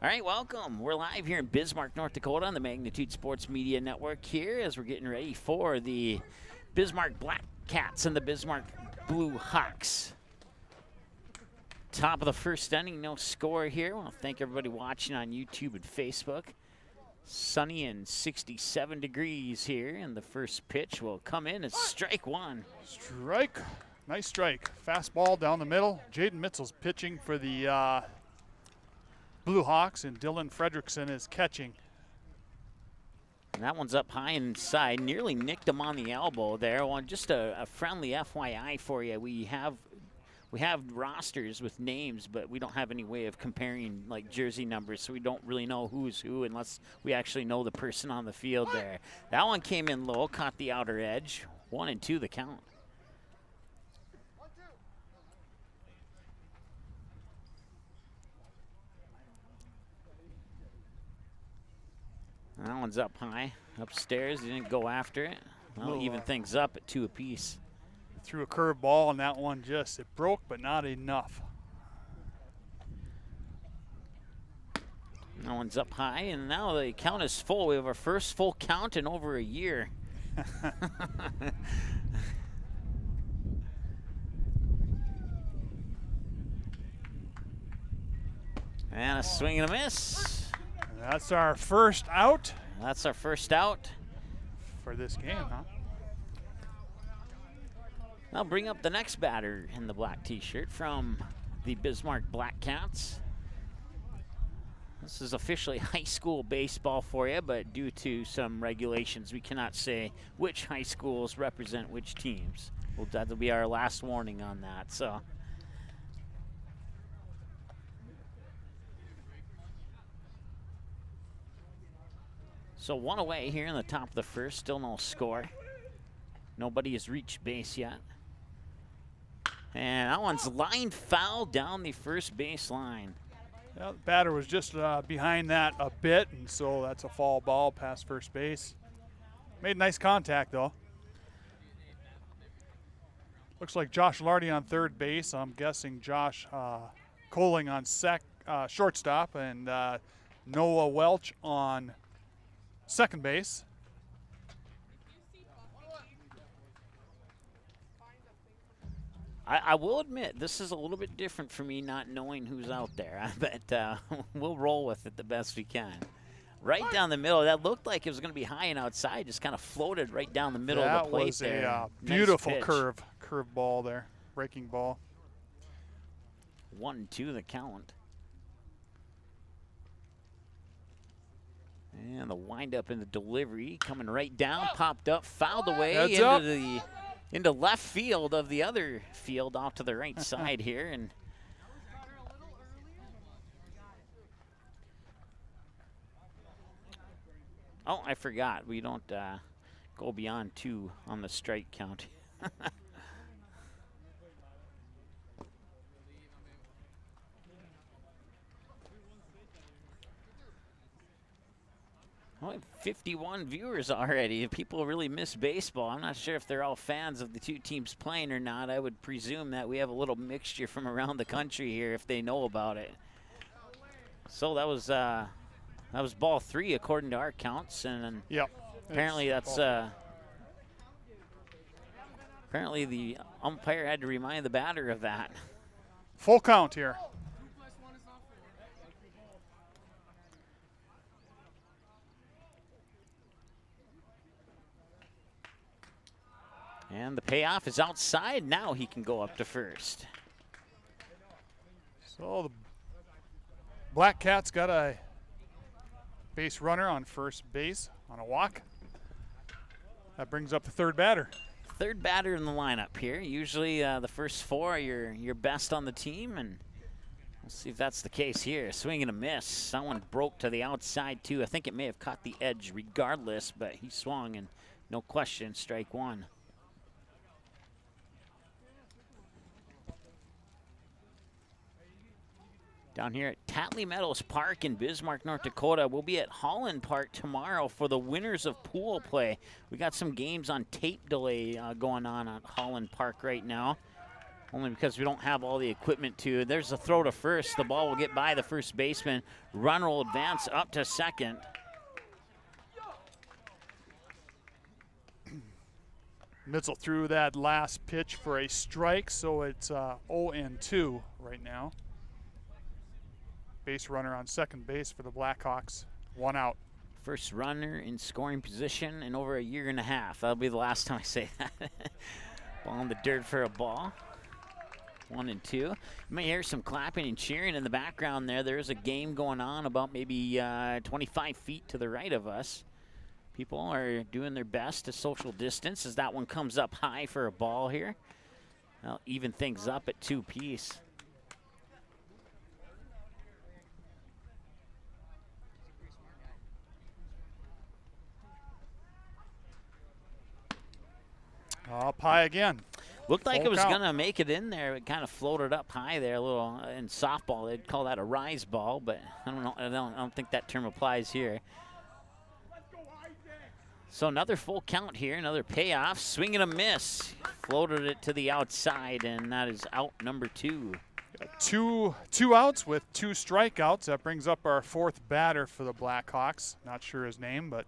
All right, welcome. We're live here in Bismarck, North Dakota on the Magnitude Sports Media Network here as we're getting ready for the Bismarck Black Cats and the Bismarck Blue Hawks. Top of the first inning, no score here. I want to thank everybody watching on YouTube and Facebook. Sunny and 67 degrees here, and the first pitch will come in as strike one. Strike. Nice strike. Fastball down the middle. Jaden Mitchell's pitching for the Blue Hawks, and Dylan Fredrickson is catching. And that one's up high inside. Nearly nicked him on the elbow there. Well, just a friendly FYI for you. We have rosters with names, but we don't have any way of comparing like jersey numbers, so we don't really know who's who unless we actually know the person on the field there. That one came in low, caught the outer edge. 1-2 the count. That one's up high, upstairs. He didn't go after it. Well, even things up at 2 apiece. Threw a curve ball, and that one it broke, but not enough. That one's up high, and now the count is full. We have our first full count in over a year. And a swing and a miss. That's our first out. That's our first out. For this game, huh? I'll bring up the next batter in the black t-shirt from the Bismarck Black Cats. This is officially high school baseball for you, but due to some regulations, we cannot say which high schools represent which teams. Well, that'll be our last warning on that. So one away here in the top of the first, still no score. Nobody has reached base yet. And that one's lined foul down the first base line. Yeah, the batter was just behind that a bit, and so that's a foul ball past first base. Made nice contact, though. Looks like Josh Lardy on third base. I'm guessing Josh Coling on shortstop, and Noah Welch on second base. I will admit, this is a little bit different for me not knowing who's out there, but we'll roll with it the best we can. Right down the middle, that looked like it was going to be high and outside, just kind of floated right down the middle of the plate there. That was a beautiful curve ball there, breaking ball. 1-2 the count. And the windup in the delivery coming right down, popped up, fouled away into left field of the other field off to the right side here. And oh, I forgot. We don't go beyond 2 on the strike count. Well, 51 viewers already. People really miss baseball. I'm not sure if they're all fans of the two teams playing or not. I would presume that we have a little mixture from around the country here if they know about it. So that was ball 3 according to our counts, and yep. Apparently that's apparently the umpire had to remind the batter of that. Full count here. And the payoff is outside. Now he can go up to first. So the Black Cats got a base runner on first base on a walk. That brings up the third batter. Third batter in the lineup here. Usually the first 4 are your best on the team, and we'll see if that's the case here. Swing and a miss. That one broke to the outside too. I think it may have caught the edge regardless, but he swung, and no question, strike 1. Down here at Tatley Meadows Park in Bismarck, North Dakota. We'll be at Holland Park tomorrow for the winners of pool play. We got some games on tape delay going on at Holland Park right now. only because we don't have all the equipment to. There's a throw to first. The ball will get by the first baseman. Runner will advance up to second. Mitzel threw that last pitch for a strike, so it's 0-2 right now. Base runner on second base for the Blackhawks. 1 out. First runner in scoring position in over a year and a half. That'll be the last time I say that. Ball in the dirt for a ball. 1-2. You may hear some clapping and cheering in the background there. There's a game going on about maybe 25 feet to the right of us. People are doing their best to social distance as that one comes up high for a ball here. That'll even things up at 2 apiece. Up high again. Looked like Full it was count. going to make it in there. It kind of floated up high there a little. In softball, they'd call that a rise ball, but I don't know. I don't think that term applies here. So another full count here, another payoff. Swing and a miss. Floated it to the outside, and that is out number 2. Two outs with 2 strikeouts. That brings up our 4th batter for the Blackhawks. Not sure his name, but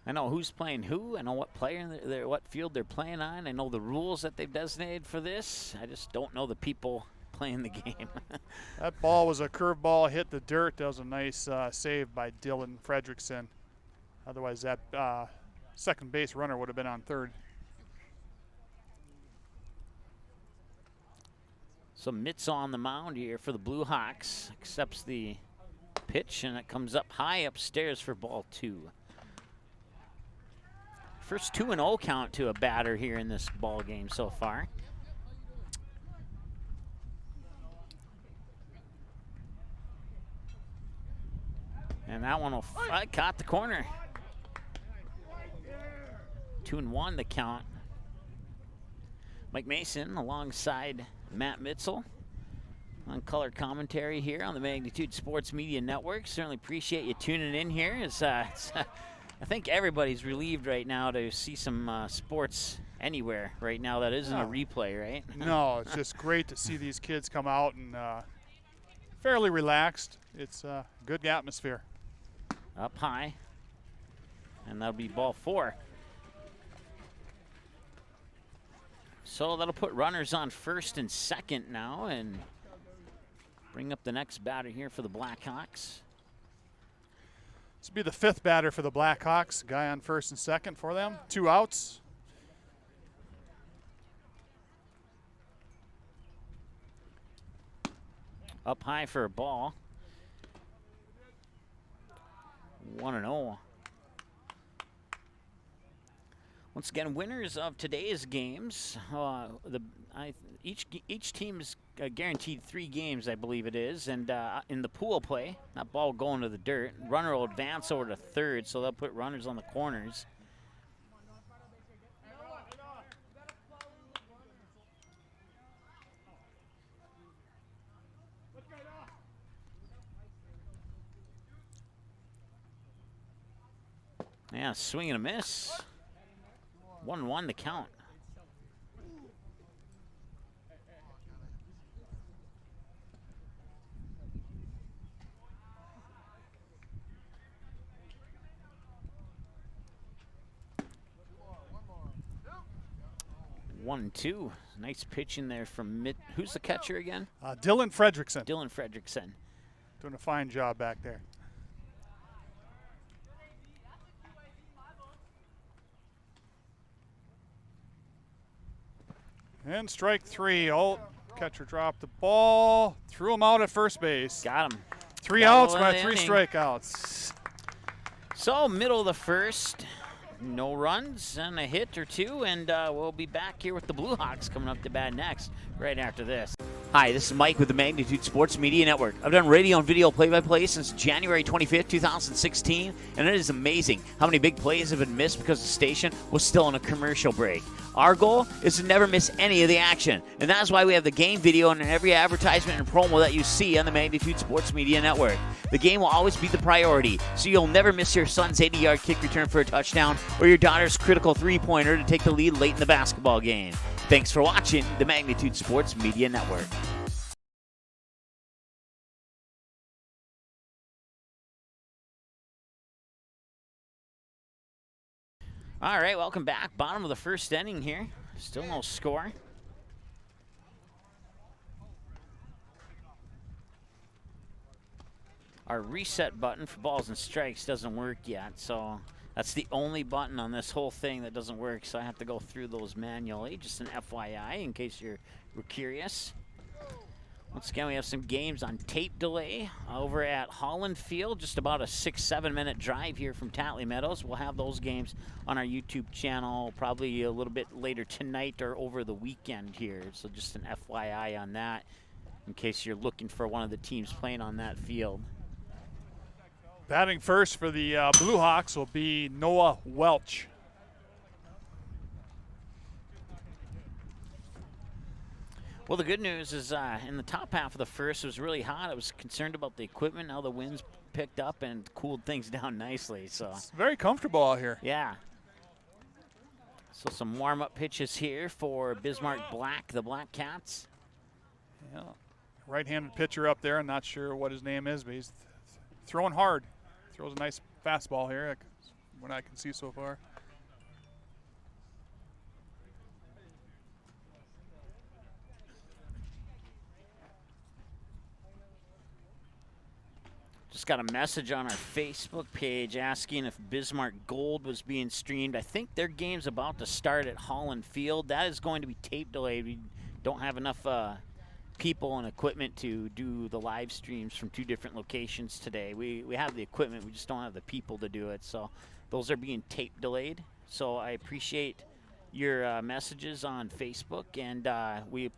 I know who's playing who. I know what player, what field they're playing on. I know the rules that they've designated for this. I just don't know the people playing the game. that ball was a curveball, hit the dirt. That was a nice save by Dylan Fredrickson. Otherwise, that second base runner would have been on third. So Mitz on the mound here for the Blue Hawks. Accepts the pitch, and it comes up high upstairs for ball 2. First 2-0 count to a batter here in this ball game so far. And that one will caught the corner. 2-1 the count. Mike Mason alongside Matt Mitzel on color commentary here on the Magnitude Sports Media Network. Certainly appreciate you tuning in here. I think everybody's relieved right now to see some sports anywhere right now that isn't a replay, right? No, it's just great to see these kids come out and fairly relaxed. It's a good atmosphere. Up high, and that'll be ball 4. So that'll put runners on first and second now and bring up the next batter here for the Blackhawks. This will be the 5th batter for the Blackhawks. Guy on first and second for them. 2 outs. Up high for a ball. 1-0. Once again, winners of today's games. Each team's guaranteed 3 games, I believe it is. And in the pool play, that ball going to the dirt. Runner will advance over to third, so they'll put runners on the corners. Yeah, swing and a miss. 1-1 the count. One, 2. Nice pitch in there from mid. Who's the catcher again? Dylan Fredrickson. Dylan Fredrickson. Doing a fine job back there. And strike 3. Oh, catcher dropped the ball. Threw him out at first base. Got him. 3 Got outs him by in the 3 inning. strikeouts. So middle of the first, no runs and a hit or 2, and we'll be back here with the Blue Hawks coming up to bat next, right after this. Hi, this is Mike with the Magnitude Sports Media Network. I've done radio and video play-by-play since January 25th, 2016, and it is amazing how many big plays have been missed because the station was still on a commercial break. Our goal is to never miss any of the action, and that's why we have the game video in every advertisement and promo that you see on the Magnitude Sports Media Network. The game will always be the priority, so you'll never miss your son's 80-yard kick return for a touchdown or your daughter's critical three-pointer to take the lead late in the basketball game. Thanks for watching the Magnitude Sports Media Network. All right, welcome back. Bottom of the first inning here. Still no score. Our reset button for balls and strikes doesn't work yet, so that's the only button on this whole thing that doesn't work, so I have to go through those manually. Just an FYI in case you're curious. Once again, we have some games on tape delay over at Holland Field, just about a 6-7 minute drive here from Tatley Meadows. We'll have those games on our YouTube channel probably a little bit later tonight or over the weekend here. So just an FYI on that in case you're looking for one of the teams playing on that field. Batting first for the Blue Hawks will be Noah Welch. Well, the good news is in the top half of the first, it was really hot. I was concerned about the equipment. Now the winds picked up and cooled things down nicely. So it's very comfortable out here. Yeah. So some warm-up pitches here for Bismarck Black, the Black Cats. Yeah. Right-handed pitcher up there. I'm not sure what his name is, but he's throwing hard. Throws a nice fastball here, what I can see so far. Just got a message on our Facebook page asking if Bismarck Gold was being streamed. I think their game's about to start at Holland Field. That is going to be tape delayed. We don't have enough people and equipment to do the live streams from 2 different locations today. We have the equipment, we just don't have the people to do it. So those are being tape delayed. So I appreciate your messages on Facebook, and we're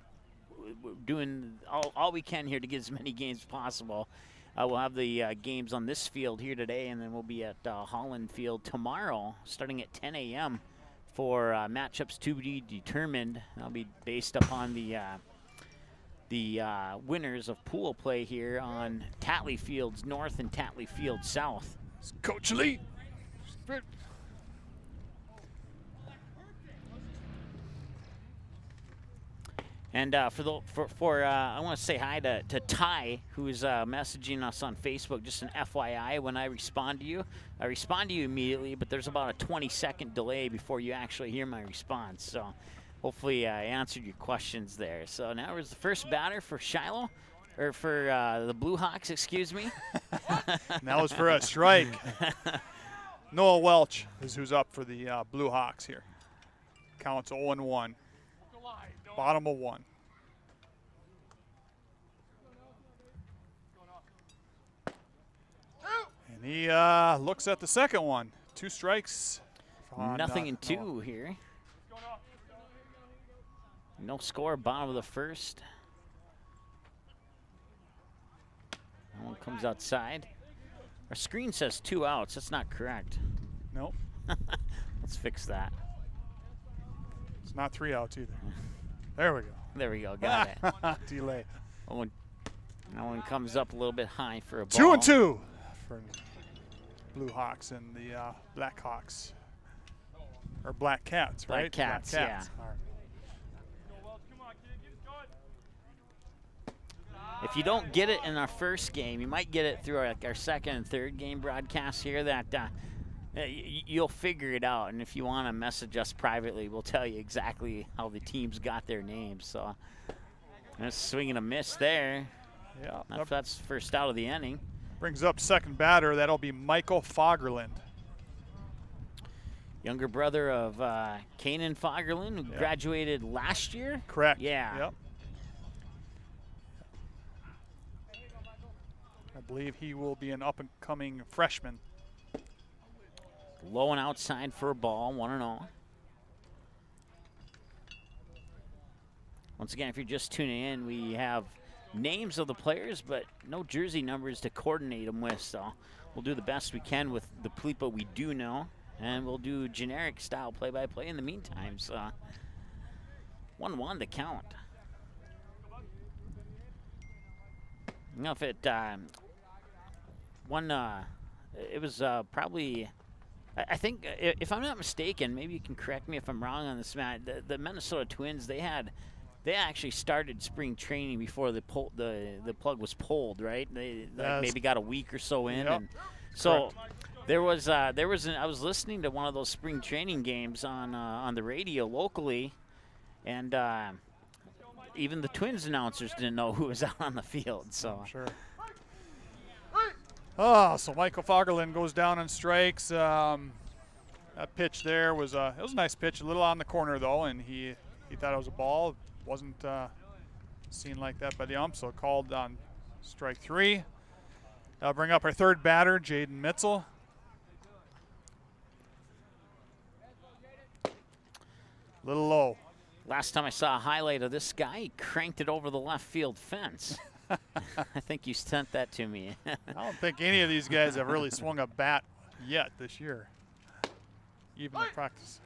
doing all we can here to get as many games as possible. We'll have the games on this field here today, and then we'll be at Holland Field tomorrow, starting at 10 a.m. for matchups to be determined. That'll be based upon the winners of pool play here on Tatley Fields North and Tatley Fields South. It's Coach Lee. And I want to say hi to Ty, who's messaging us on Facebook. Just an FYI, when I respond to you immediately, but there's about a 20-second delay before you actually hear my response. So hopefully I answered your questions there. So now is the first batter for Shiloh, or for the Blue Hawks, excuse me. And that was for a strike. Noah Welch is who's up for the Blue Hawks here. Counts 0-1. Bottom of 1. And he looks at the second one. 2 strikes. Nothing in 2 here. No score, bottom of the first. That one comes outside. Our screen says 2 outs. That's not correct. Nope. Let's fix that. It's not 3 outs either. There we go. There we go. Got it. Delay. That one comes up a little bit high for a ball. 2-2 for Blue Hawks and the Black Hawks. Or Black Cats, right? Black Cats, yeah. All right. If you don't get it in our first game, you might get it through our second and third game broadcast here. That you'll figure it out, and if you want to message us privately, we'll tell you exactly how the teams got their names. So that's swing and a miss there. Yeah, that's first out of the inning. Brings up second batter. That'll be Michael Fagerland. Younger brother of Kanan Fagerland, who graduated last year. Correct. Yeah. Yep. I believe he will be an up-and-coming freshman. Low and outside for a ball, 1-0. Once again, if you're just tuning in, we have names of the players, but no jersey numbers to coordinate them with. So we'll do the best we can with the people we do know, and we'll do generic style play-by-play in the meantime. So 1-1 to count. You know, if it it was probably, I think, if I'm not mistaken, maybe you can correct me if I'm wrong on this, Matt. The Minnesota Twins, they actually started spring training before the plug was pulled, right? They maybe got a week or so in, Yep. and so Correct. I was listening to one of those spring training games on the radio locally, and even the Twins announcers didn't know who was out on the field. So Sure. Oh, so Michael Fagerlund goes down and strikes. That pitch there was it was a nice pitch, a little on the corner though, and he thought it was a ball. Wasn't seen like that by the ump, so called on strike 3. I'll bring up our third batter, Jaden Mitzel. Little low. last time I saw a highlight of this guy, he cranked it over the left field fence. I think you sent that to me. I don't think any of these guys have really swung a bat yet this year, even in practice.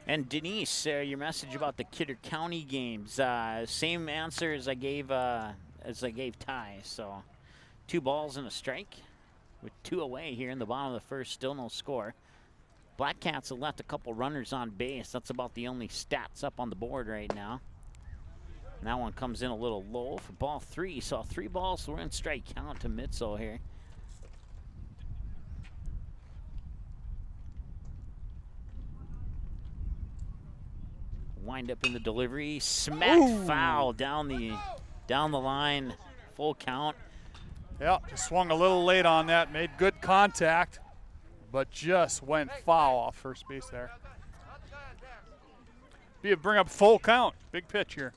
And Denise, your message about the Kidder County games, same answer as I gave Ty. So 2 balls and a strike with 2 away here in the bottom of the first, still no score. Black Cats have left a couple runners on base. That's about the only stats up on the board right now. And that one comes in a little low for ball 3. So 3 balls, so we're in strike count to Mitzel here. Wind up in the delivery, smack foul down the line, full count. Yeah, just swung a little late on that, made good contact, but just went foul off first base there. Bring up full count, big pitch here.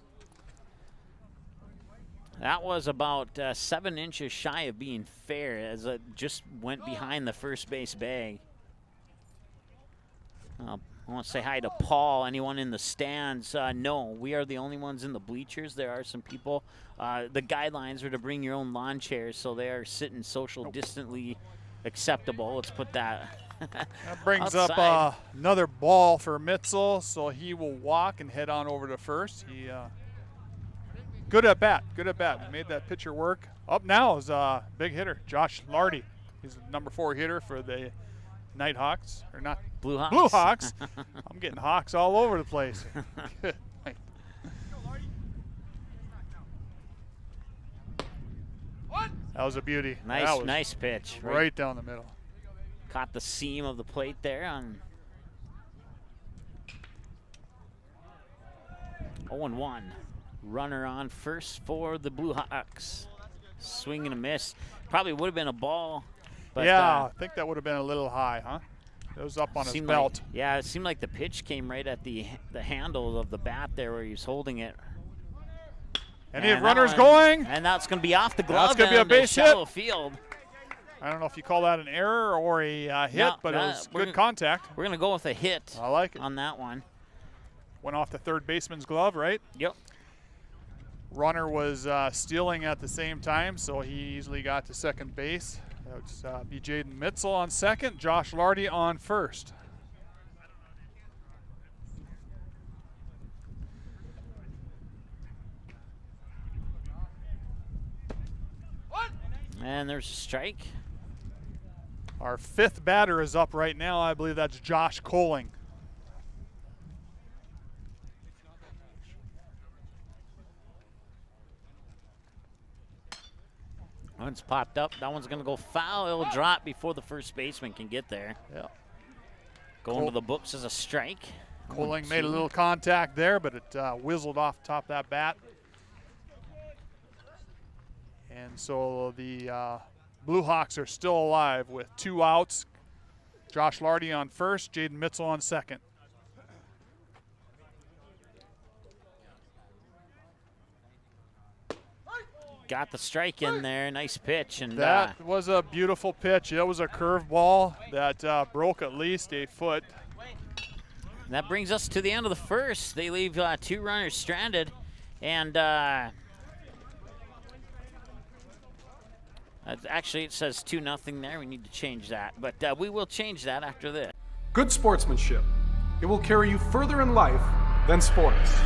That was about 7 inches shy of being fair as it just went behind the first base bag. I want to say hi to Paul. Anyone in the stands? No, we are the only ones in the bleachers. There are some people. The guidelines are to bring your own lawn chairs, so they are sitting social distantly acceptable. Let's put that. That brings outside. up another ball for Mitzel, so he will walk and head on over to first. He good at bat. Good at bat. He made that pitcher work. Up now is a big hitter, Josh Lardy. He's the number 4 hitter for the Nighthawks, or not Blue Hawks. Blue Hawks. I'm getting Hawks all over the place. Good. That was a beauty. Nice pitch. Right down the middle. Caught the seam of the plate there on 0-1. Runner on first for the Blue Hawks. Swing and a miss. Probably would have been a ball. But, yeah, I think that would have been a little high, huh? It was up on his belt. Yeah, it seemed like the pitch came right at the handle of the bat there where he was holding it. Any runners going? And that's going to be off the glove. That's going to be a base hit. Field. I don't know if you call that an error or a hit, but it was good contact. We're going to go with a hit. I like it. On that one. Went off the third baseman's glove, right? Yep. Runner was stealing at the same time, so he easily got to second base. That would be Jaden Mitzel on second, Josh Lardy on first. And there's a strike. Our 5th batter is up right now. I believe that's Josh Coling. One's popped up. That one's going to go foul. It'll drop before the first baseman can get there. Yeah. Going to the books as a strike. Coling made a little contact there, but it whizzled off top of that bat. And so the Blue Hawks are still alive with 2 outs. Josh Lardy on first, Jaden Mitzel on second. Got the strike in there. Nice pitch. And that was a beautiful pitch. It was a curved ball that broke at least a foot. That brings us to the end of the first. They leave 2 runners stranded. And Actually, it says 2-0 there. We need to change that, but we will change that after this. Good sportsmanship. It will carry you further in life than sports.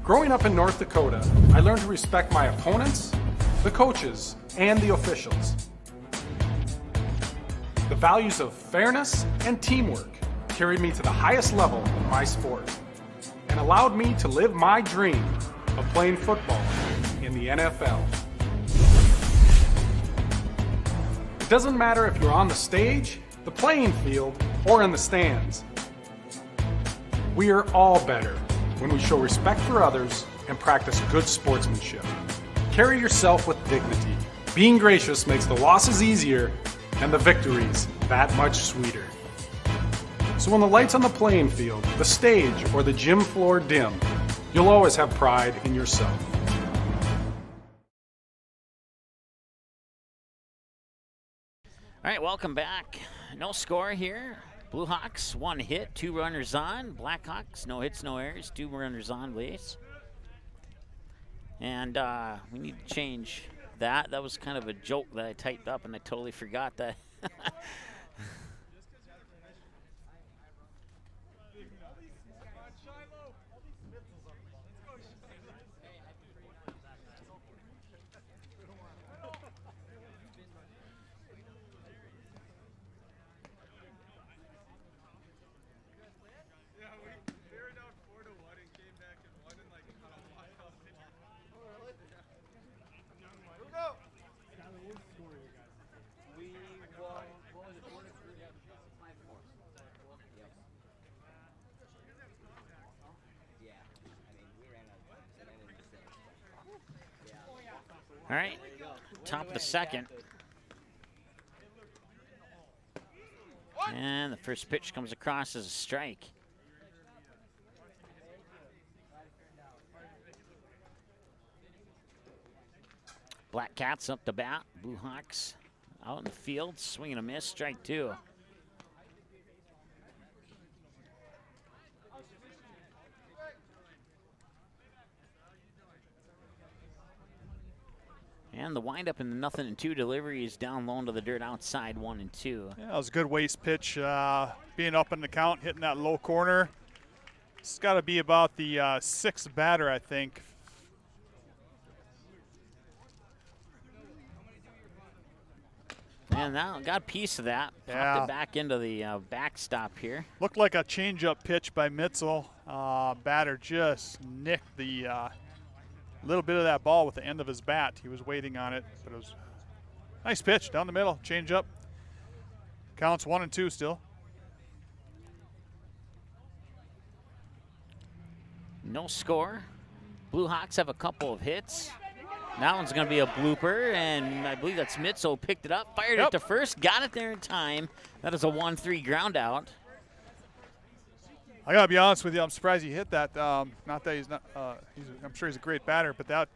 Growing up in North Dakota, I learned to respect my opponents, the coaches, and the officials. The values of fairness and teamwork carried me to the highest level in my sport and allowed me to live my dream of playing football in the NFL. It doesn't matter if you're on the stage, the playing field, or in the stands. We are all better when we show respect for others and practice good sportsmanship. Carry yourself with dignity. Being gracious makes the losses easier and the victories that much sweeter. So when the lights on the playing field, the stage, or the gym floor dim, you'll always have pride in yourself. All right, welcome back. No score here. Blue Hawks, 1 hit, 2 runners on. Blackhawks, no hits, no errors, 2 runners on base. And we need to change that. That was kind of a joke that I typed up, and I totally forgot that. All right, top of the second. And the first pitch comes across as a strike. Black Cats up to bat. Blue Hawks out in the field, swing and a miss, strike 2. And the windup in the 0-2 delivery is down low into the dirt outside 1-2. Yeah, it was a good waste pitch, being up in the count, hitting that low corner. It's got to be about the 6th batter, I think. And now got a piece of that. Popped it back into the backstop here. Looked like a changeup pitch by Mitzel. Batter just nicked the little bit of that ball with the end of his bat. He was waiting on it, but it was a nice pitch down the middle, change up. Counts 1-2 still. No score. Blue Hawks have a couple of hits. That one's going to be a blooper, and I believe that's Mitzel. Picked it up, fired it to first, got it there in time. That is a 1-3 ground out. I gotta be honest with you, I'm surprised he hit that. Not that he's not. I'm sure he's a great batter, but that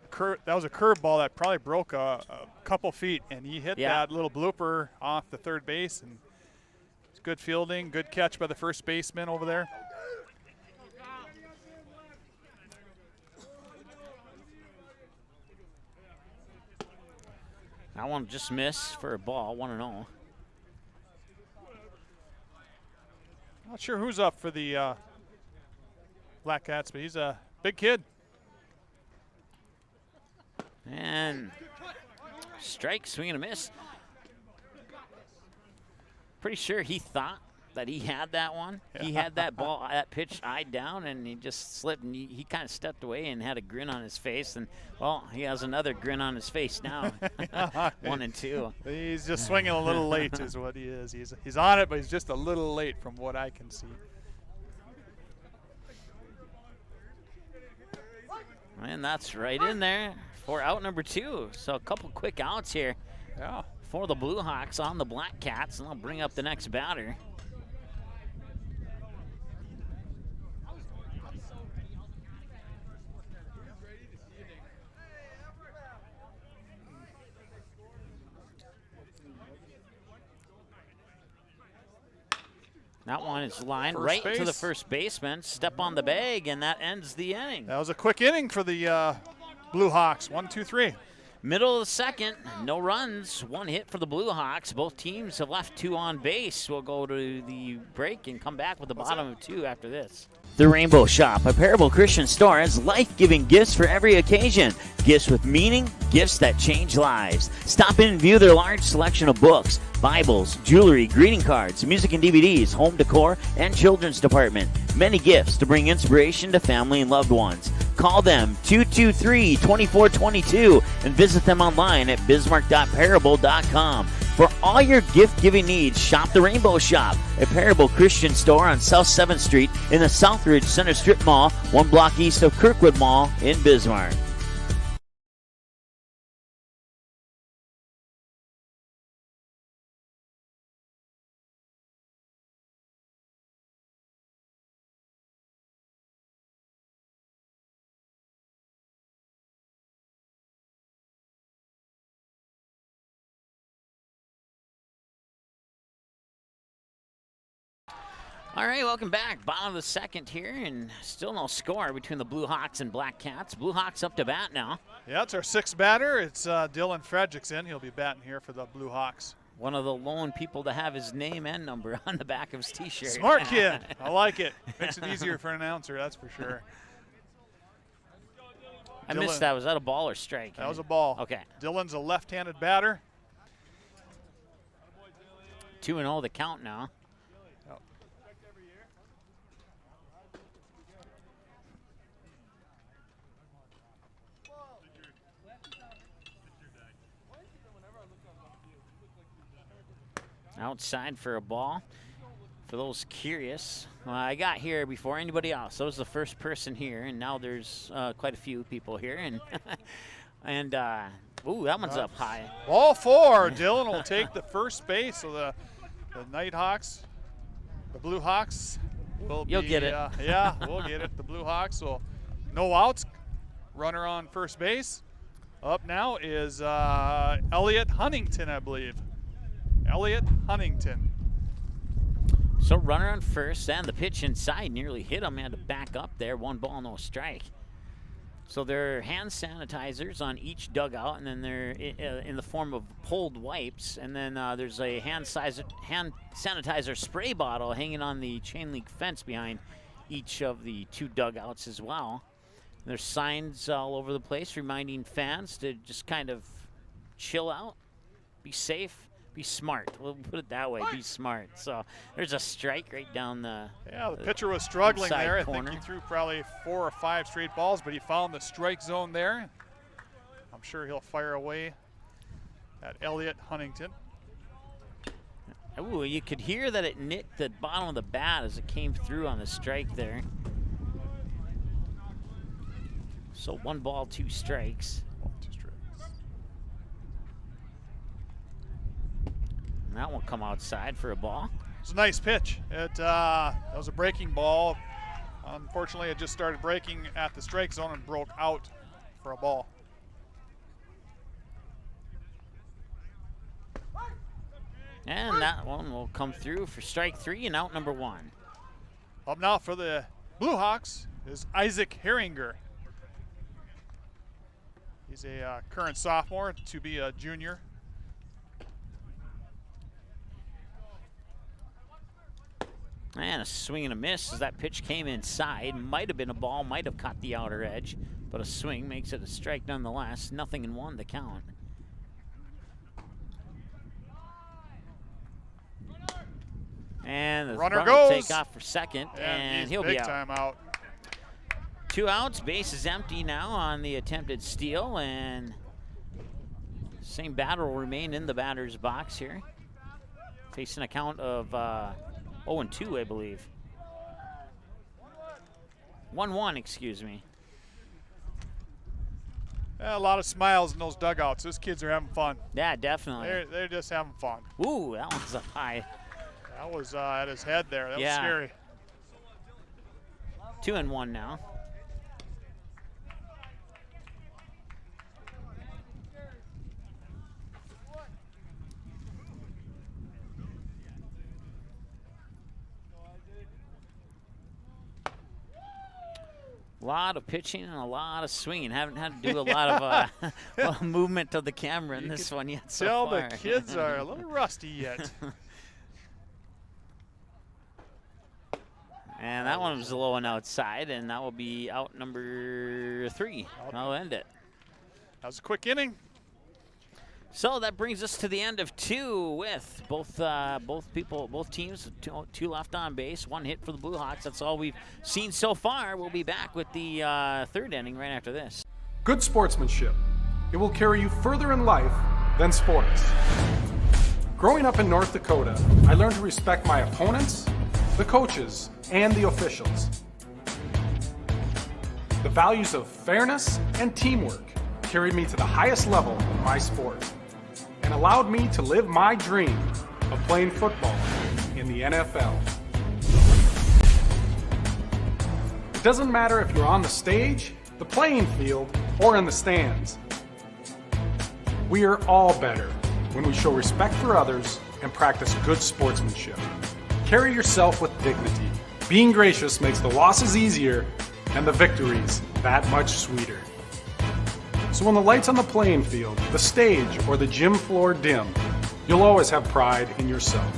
was a curveball that probably broke a couple feet, and he hit that little blooper off the third base. And it's good fielding, good catch by the first baseman over there. That one just missed for a ball, 1-0. Not sure who's up for the Black Cats, but he's a big kid. And strike, swing and a miss. Pretty sure he thought that he had that one. Yeah. He had that ball, that pitch eyed down, and he just slipped, and he kind of stepped away and had a grin on his face. And, well, he has another grin on his face now. 1-2. He's just swinging a little late is what he is. He's on it, but he's just a little late from what I can see. And that's right in there for out number 2. So a couple quick outs here for the Blue Hawks on the Black Cats, and they'll bring up the next batter. That one is lined right to the first baseman. Step on the bag, and that ends the inning. That was a quick inning for the Blue Hawks. 1, 2, 3. Middle of the second, no runs, one hit for the Blue Hawks. Both teams have left 2 on base. We'll go to the break and come back with the bottom of 2 after this. The Rainbow Shop, a Parable Christian store, has life-giving gifts for every occasion. Gifts with meaning, gifts that change lives. Stop in and view their large selection of books, Bibles, jewelry, greeting cards, music and DVDs, home decor, and children's department. Many gifts to bring inspiration to family and loved ones. Call them 223-2422 and visit them online at bismarck.parable.com. For all your gift-giving needs, shop the Rainbow Shop, a Parable Christian store on South 7th Street in the Southridge Center Strip Mall, 1 block east of Kirkwood Mall in Bismarck. All right, welcome back. Bottom of the second here, and still no score between the Blue Hawks and Black Cats. Blue Hawks up to bat now. Yeah, it's our 6th batter. It's Dylan Fredrickson. He'll be batting here for the Blue Hawks. One of the lone people to have his name and number on the back of his T-shirt. Smart kid. I like it. Makes it easier for an announcer, that's for sure. I missed that. Was that a ball or strike? That was a ball. Okay. Dylan's a left-handed batter. 2-0 the count now. Outside for a ball. For those curious, I got here before anybody else. I was the first person here, and now there's quite a few people here. And ooh, that one's up high. Ball 4. Dylan will take the first base. So the Nighthawks, the Blue Hawks will You'll get it. Yeah, we'll get it. The Blue Hawks will no outs. Runner on first base. Up now is Elliot Huntington, I believe. Elliot Huntington. So runner on first, and the pitch inside nearly hit him. Had to back up there. 1 ball, no strike. So there are hand sanitizers on each dugout, and then they're in the form of pulled wipes. And then there's a hand sanitizer spray bottle hanging on the chain link fence behind each of the 2 dugouts as well. There's signs all over the place reminding fans to just kind of chill out, be safe, be smart. We'll put it that way, be smart. So there's a strike right down the the pitcher was struggling there. corner. I think he threw probably 4 or 5 straight balls, but he found the strike zone there. I'm sure he'll fire away at Elliot Huntington. Ooh, you could hear that it nicked the bottom of the bat as it came through on the strike there. So 1 ball, 2 strikes. And that will come outside for a ball. It's a nice pitch. That was a breaking ball. Unfortunately, it just started breaking at the strike zone and broke out for a ball. And that one will come through for strike 3 and out number 1. Up now for the Blue Hawks is Isaac Herringer. He's a current sophomore to be a junior. And a swing and a miss as that pitch came inside. Might have been a ball, might have caught the outer edge, but a swing makes it a strike nonetheless. 0-1 the count. And the runner goes. will take off for second, and he'll be out. Big time out. 2 outs, base is empty now on the attempted steal, and same batter will remain in the batter's box here. Facing a count of 0-2, I believe. 1-1, excuse me. Yeah, a lot of smiles in those dugouts. Those kids are having fun. Yeah, definitely. They're just having fun. Ooh, that one's up high. That was at his head there. That was Yeah. scary. 2-1 now. A lot of pitching and a lot of swinging. Haven't had to do a lot of well, movement of the camera in this one yet so Tell far. the kids are a little rusty yet. And that one was low and outside, and that will be out number 3. I'll end it. That was a quick inning. So that brings us to the end of 2 with both teams, two left on base, 1 hit for the Blue Hawks. That's all we've seen so far. We'll be back with the 3rd inning right after this. Good sportsmanship. It will carry you further in life than sports. Growing up in North Dakota, I learned to respect my opponents, the coaches, and the officials. The values of fairness and teamwork carried me to the highest level in my sport and allowed me to live my dream of playing football in the NFL. It doesn't matter if you're on the stage, the playing field, or in the stands. We are all better when we show respect for others and practice good sportsmanship. Carry yourself with dignity. Being gracious makes the losses easier and the victories that much sweeter. So when the lights on the playing field, the stage, or the gym floor dim, you'll always have pride in yourself.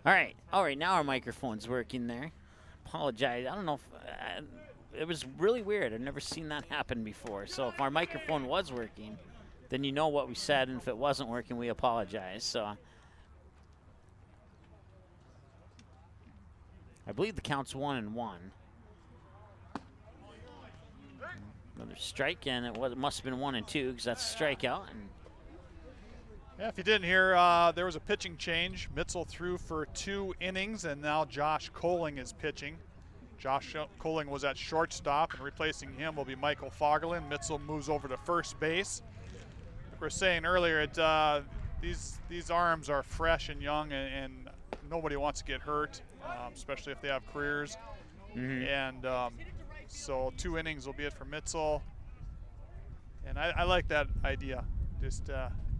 All right, now our microphone's working there. Apologize. I don't know if it was really weird. I've never seen that happen before. So if our microphone was working, then you know what we said, and if it wasn't working, we apologize. So I believe the count's 1-1. Another strike, and it must have been 1-2 because that's a strikeout. And yeah, if you didn't hear, there was a pitching change. Mitzel threw for 2 innings, and now Josh Kohling is pitching. Josh Kohling was at shortstop, and replacing him will be Michael Fagerlund. Mitzel moves over to first base. Like we were saying earlier, these arms are fresh and young, and nobody wants to get hurt, especially if they have careers. And so 2 innings will be it for Mitzel. And I like that idea. Just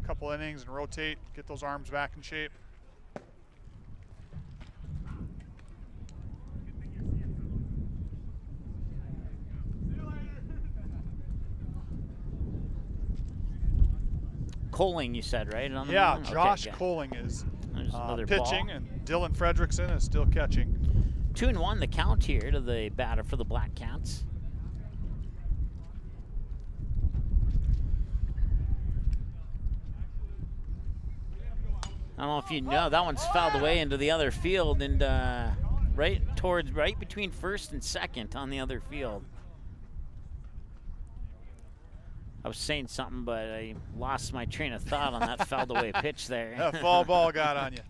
couple innings and rotate, get those arms back in shape. Kohling, you said, right? On the Yeah, mound? Josh Okay, Kohling is ball. pitching, and Dylan Fredrickson is still catching. 2-1 the count here to the batter for the Black Cats. I don't know if you know, that one's fouled away into the other field, and right between first and second on the other field. I was saying something, but I lost my train of thought on that fouled away pitch there. That foul ball got on you.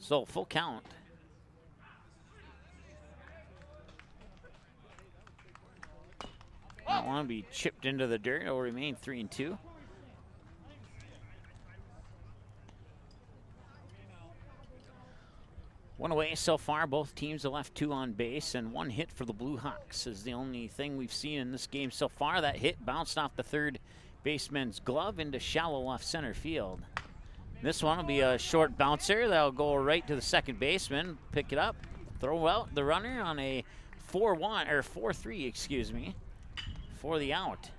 So full count. Don't want to be chipped into the dirt. It'll remain 3-2. One away so far. Both teams have left 2 on base, and 1 hit for the Blue Hawks is the only thing we've seen in this game so far. That hit bounced off the third baseman's glove into shallow left center field. This one will be a short bouncer that'll go right to the second baseman, pick it up, throw out the runner on a 4-1 or 4-3, excuse me, for the out.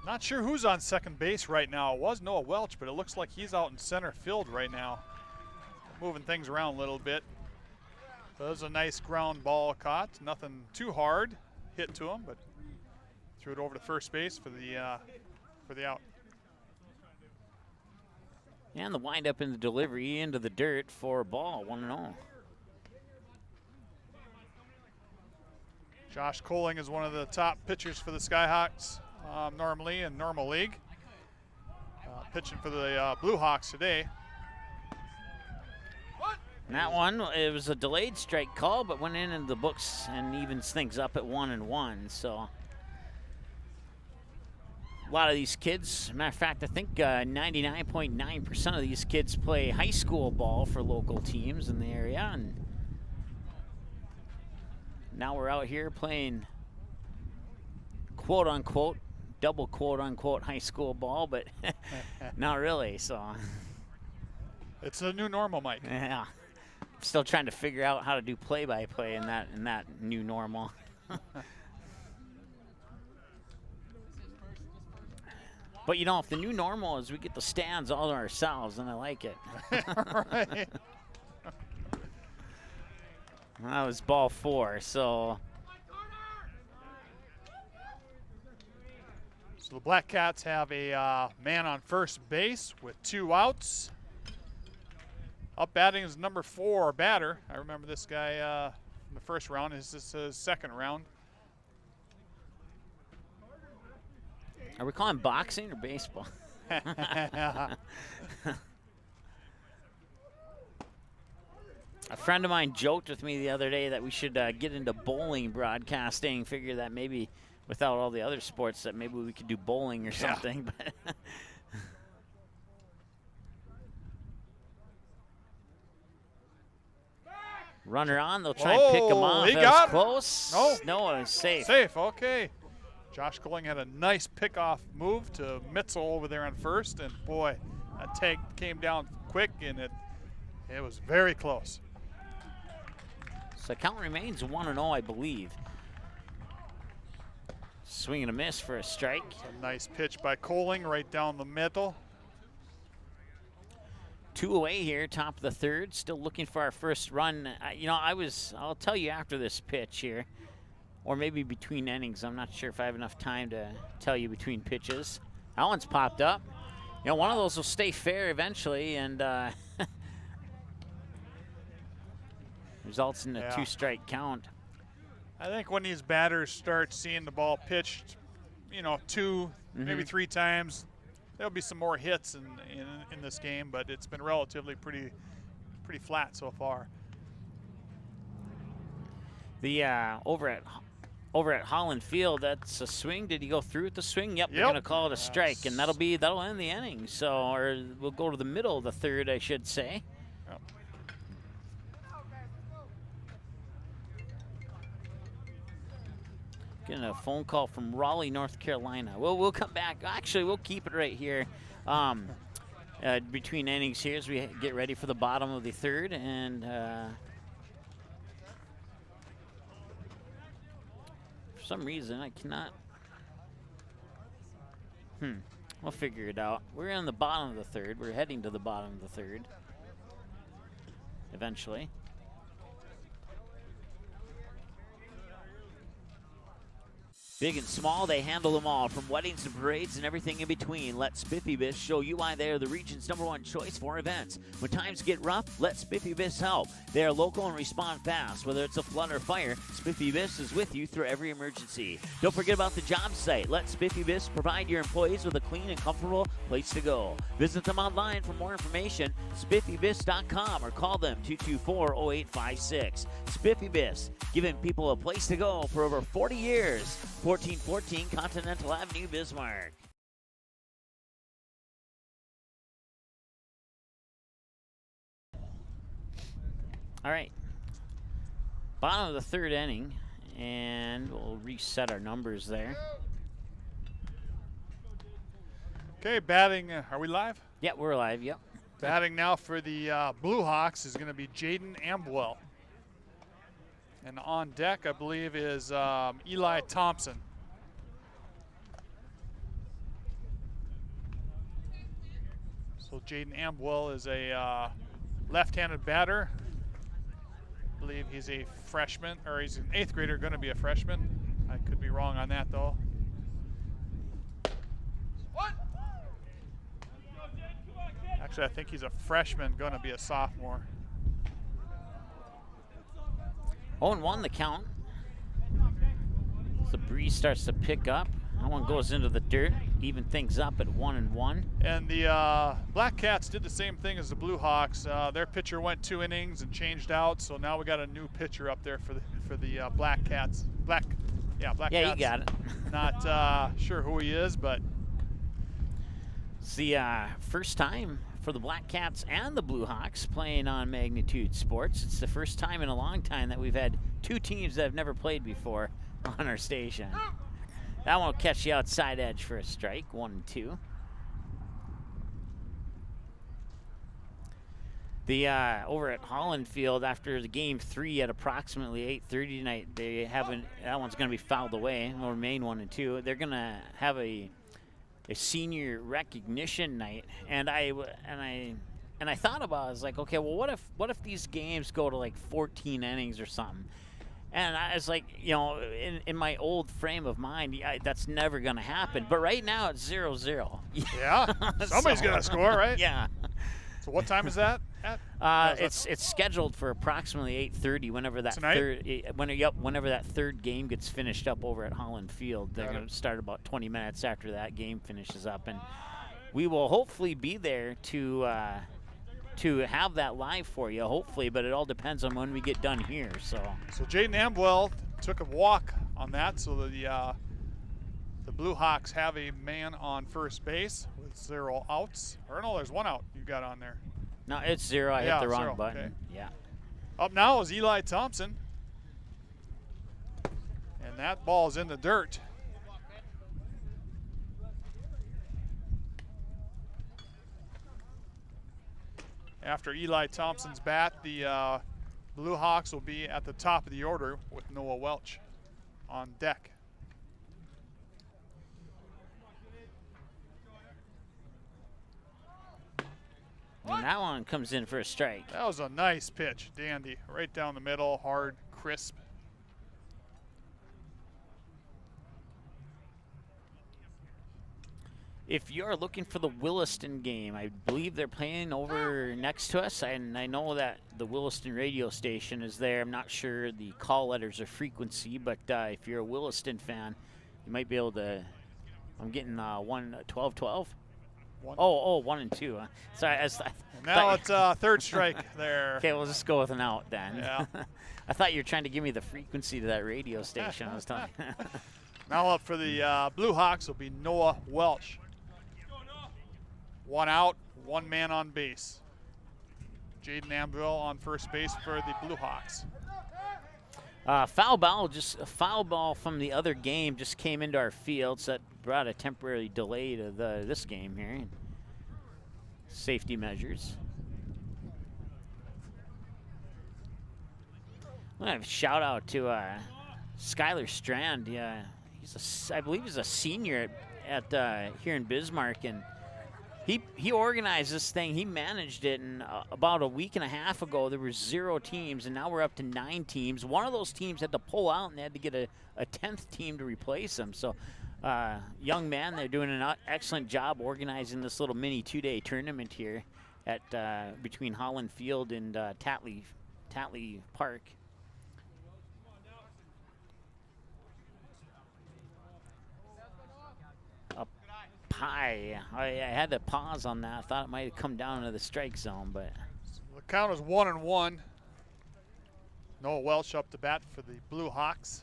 Not sure who's on second base right now. It was Noah Welch, but it looks like he's out in center field right now, moving things around a little bit. So that was a nice ground ball caught. Nothing too hard hit to him, but threw it over to first base for the out. And the windup in the delivery into the dirt for a ball, 1-0. Josh Kohling is one of the top pitchers for the Skyhawks normally in normal league. Pitching for the Blue Hawks today. And that one, it was a delayed strike call, but went into the books and evens things up at 1-1. So a lot of these kids, matter of fact, I think 99.9% of these kids play high school ball for local teams in the area. And now we're out here playing quote-unquote, double quote-unquote high school ball, but not really, so. It's a new normal, Mike. Yeah. Still trying to figure out how to do play-by-play in that new normal. But you know, if the new normal is we get the stands all to ourselves, then I like it. Right. That was ball 4, so. So the Black Cats have a man on first base with 2 outs. Up batting is number 4 batter. I remember this guy in the first round. This is his second round. Are we calling boxing or baseball? A friend of mine joked with me the other day that we should get into bowling broadcasting, figure that maybe without all the other sports that maybe we could do bowling or something. But runner on, they'll try and pick him off. He That got was close. No, it was safe. Safe, okay. Josh Kohling had a nice pickoff move to Mitzel over there on first, and boy, that tag came down quick, and it was very close. So count remains 1-0, I believe. Swing and a miss for a strike. A nice pitch by Kohling right down the middle. 2 away here, top of the third. Still looking for our first run. I'll tell you after this pitch here, or maybe between innings. I'm not sure if I have enough time to tell you between pitches. That one's popped up. You know, one of those will stay fair eventually, and results in a 2-strike count. I think when these batters start seeing the ball pitched, 2, maybe 3 times, there'll be some more hits in this game, but it's been relatively pretty flat so far. The over at Holland Field, that's a swing. Did he go through with the swing? Yep, they're gonna call it a strike, and that'll end the inning. So, or we'll go to the middle of the third, I should say. Yep. Getting a phone call from Raleigh, North Carolina. We'll come back. Actually, we'll keep it right here between innings here as we get ready for the bottom of the third. And for some reason, I cannot. We'll figure it out. We're in the bottom of the third. We're heading to the bottom of the third. eventually. Big and small, they handle them all, from weddings to parades and everything in between. Let Spiffy Bis show you why they are the region's #1 choice for events. When times get rough, let Spiffy Bis help. They are local and respond fast. Whether it's a flood or fire, Spiffy Bis is with you through every emergency. Don't forget about the job site. Let Spiffy Bis provide your employees with a clean and comfortable place to go. Visit them online for more information, spiffybis.com, or call them 224-0856. Spiffy Bis, giving people a place to go for over 40 years. 1414 Continental Avenue, Bismarck. All right. Bottom of the third inning, and we'll reset our numbers there. Okay, batting. Are we live? Yeah, we're live, yep. Batting now for the Blue Hawks is going to be Jaden Amwell. And on deck, I believe, is Eli Thompson. So Jaden Amwell is a left-handed batter. I believe he's a freshman, or he's an 8th grader, going to be a freshman. I could be wrong on that, though. Actually, I think he's a freshman, going to be a sophomore. 0-1 the count. The breeze starts to pick up. That one goes into the dirt, even things up at 1-1. And the Black Cats did the same thing as the Blue Hawks. Their pitcher went 2 innings and changed out, so now we got a new pitcher up there for the Black Cats. Black Cats. Yeah, you got it. Not sure who he is, but it's the first time for the Black Cats and the Blue Hawks playing on Magnitude Sports. It's the first time in a long time that we've had 2 teams that have never played before on our station. That one will catch you outside edge for a strike, 1-2. The over at Holland Field, after the game 3 at approximately 8:30 tonight, they haven't. That one's going to be fouled away. It'll remain 1-2. They're going to have a senior recognition night, and I thought about it. I was like, okay, well, what if these games go to like 14 innings or something? And I was like, you know, in my old frame of mind, that's never going to happen. But right now, it's 0-0. Yeah, somebody's going to score, right? Yeah. So what time is that at? It's scheduled for approximately 8:30. Whenever that Tonight? whenever that third game gets finished up over at Holland Field, they're going to start about 20 minutes after that game finishes up, and we will hopefully be there to have that live for you, hopefully, but it all depends on when we get done here. So Jaden Amwell took a walk on that, so the Blue Hawks have a man on first base with 0 outs. Or no, there's 1 out you got on there. no, it's 0. I hit the wrong 0, button. okay. Yeah. Up now is Eli Thompson. And that ball's in the dirt. After Eli Thompson's bat, the Blue Hawks will be at the top of the order with Noah Welch on deck. And that one comes in for a strike. That was a nice pitch, dandy. Right down the middle, hard, crisp. If you're looking for the Williston game, I believe they're playing over next to us, and I know that the Williston radio station is there. I'm not sure the call letters or frequency, but if you're a Williston fan, you might be able to. I'm getting 12-12. 1 and 2. Sorry, Now it's third strike there. Okay, we'll just go with an out then. Yeah. I thought you were trying to give me the frequency to that radio station. I was telling you. Now up for the Blue Hawks will be Noah Welch. 1 out, 1 man on base. Jaden Amwell on first base for the Blue Hawks. Foul ball from the other game just came into our field, so that brought a temporary delay to this game here. Safety measures. I'm gonna have a shout out to Skylar Strand. Yeah, I believe he's a senior at here in Bismarck, and he organized this thing. He managed it, and about a week and a half ago, there were 0 teams, and now we're up to 9 teams. One of those teams had to pull out, and they had to get a 10th team to replace them. So, young man, they're doing an excellent job organizing this little mini 2-day tournament here at between Holland Field and Tatley Park. High. I had to pause on that. I thought it might have come down into the strike zone, but The count is 1-1. Noah Welch up to bat for the Blue Hawks,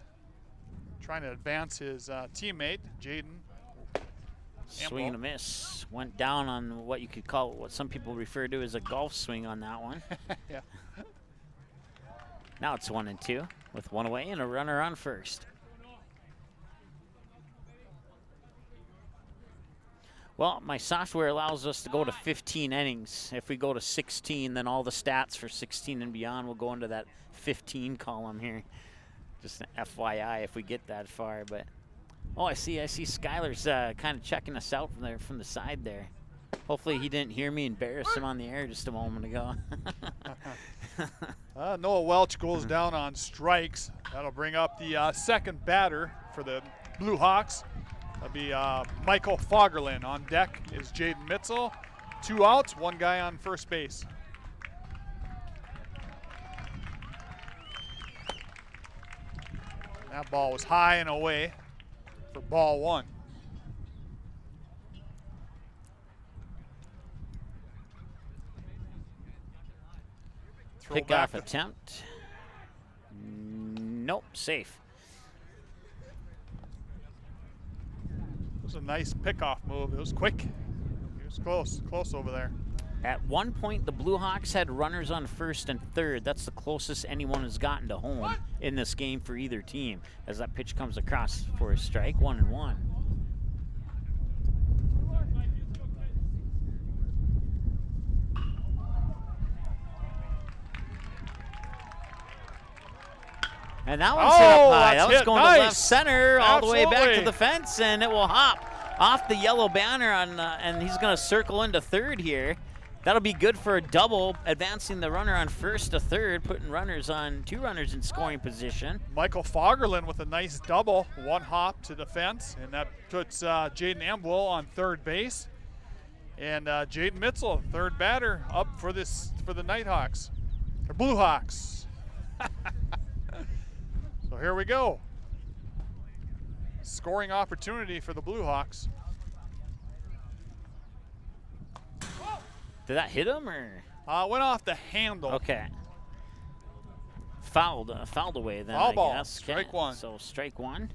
trying to advance his teammate, Jaden. Swing and a miss. Went down on what you could call, what some people refer to as a golf swing on that one. Yeah. Now it's 1-2 with 1 away and a runner on first. Well, my software allows us to go to 15 innings. If we go to 16, then all the stats for 16 and beyond will go into that 15 column here. Just an FYI if we get that far. But oh, I see Skylar's kind of checking us out from the side there. Hopefully he didn't hear me embarrass him on the air just a moment ago. Noah Welch goes down on strikes. That'll bring up the second batter for the Blue Hawks. That'll be Michael Fagerlin. On deck is Jaden Mitzel. 2 outs, 1 guy on first base. That ball was high and away for ball 1. Pickoff attempt. Nope, safe. It was a nice pickoff move. It was quick. He was close over there. At one point, the Blue Hawks had runners on first and third. That's the closest anyone has gotten to home in this game for either team. As that pitch comes across for a strike, 1-1. And that one's hit up high. That was going to left center all the way back to the fence, and it will hop off the yellow banner, and he's going to circle into third here. That'll be good for a double, advancing the runner on first to third, putting 2 runners in scoring position. Michael Fagerlin with a nice double, 1 hop to the fence, and that puts Jaden Amwell on third base. And Jaden Mitzel, third batter, up for the Nighthawks, or Blue Hawks. So here we go. Scoring opportunity for the Blue Hawks. Did that hit him or? Went off the handle. Okay. Fouled away then. Foul I ball. guess. Strike 1. So strike 1.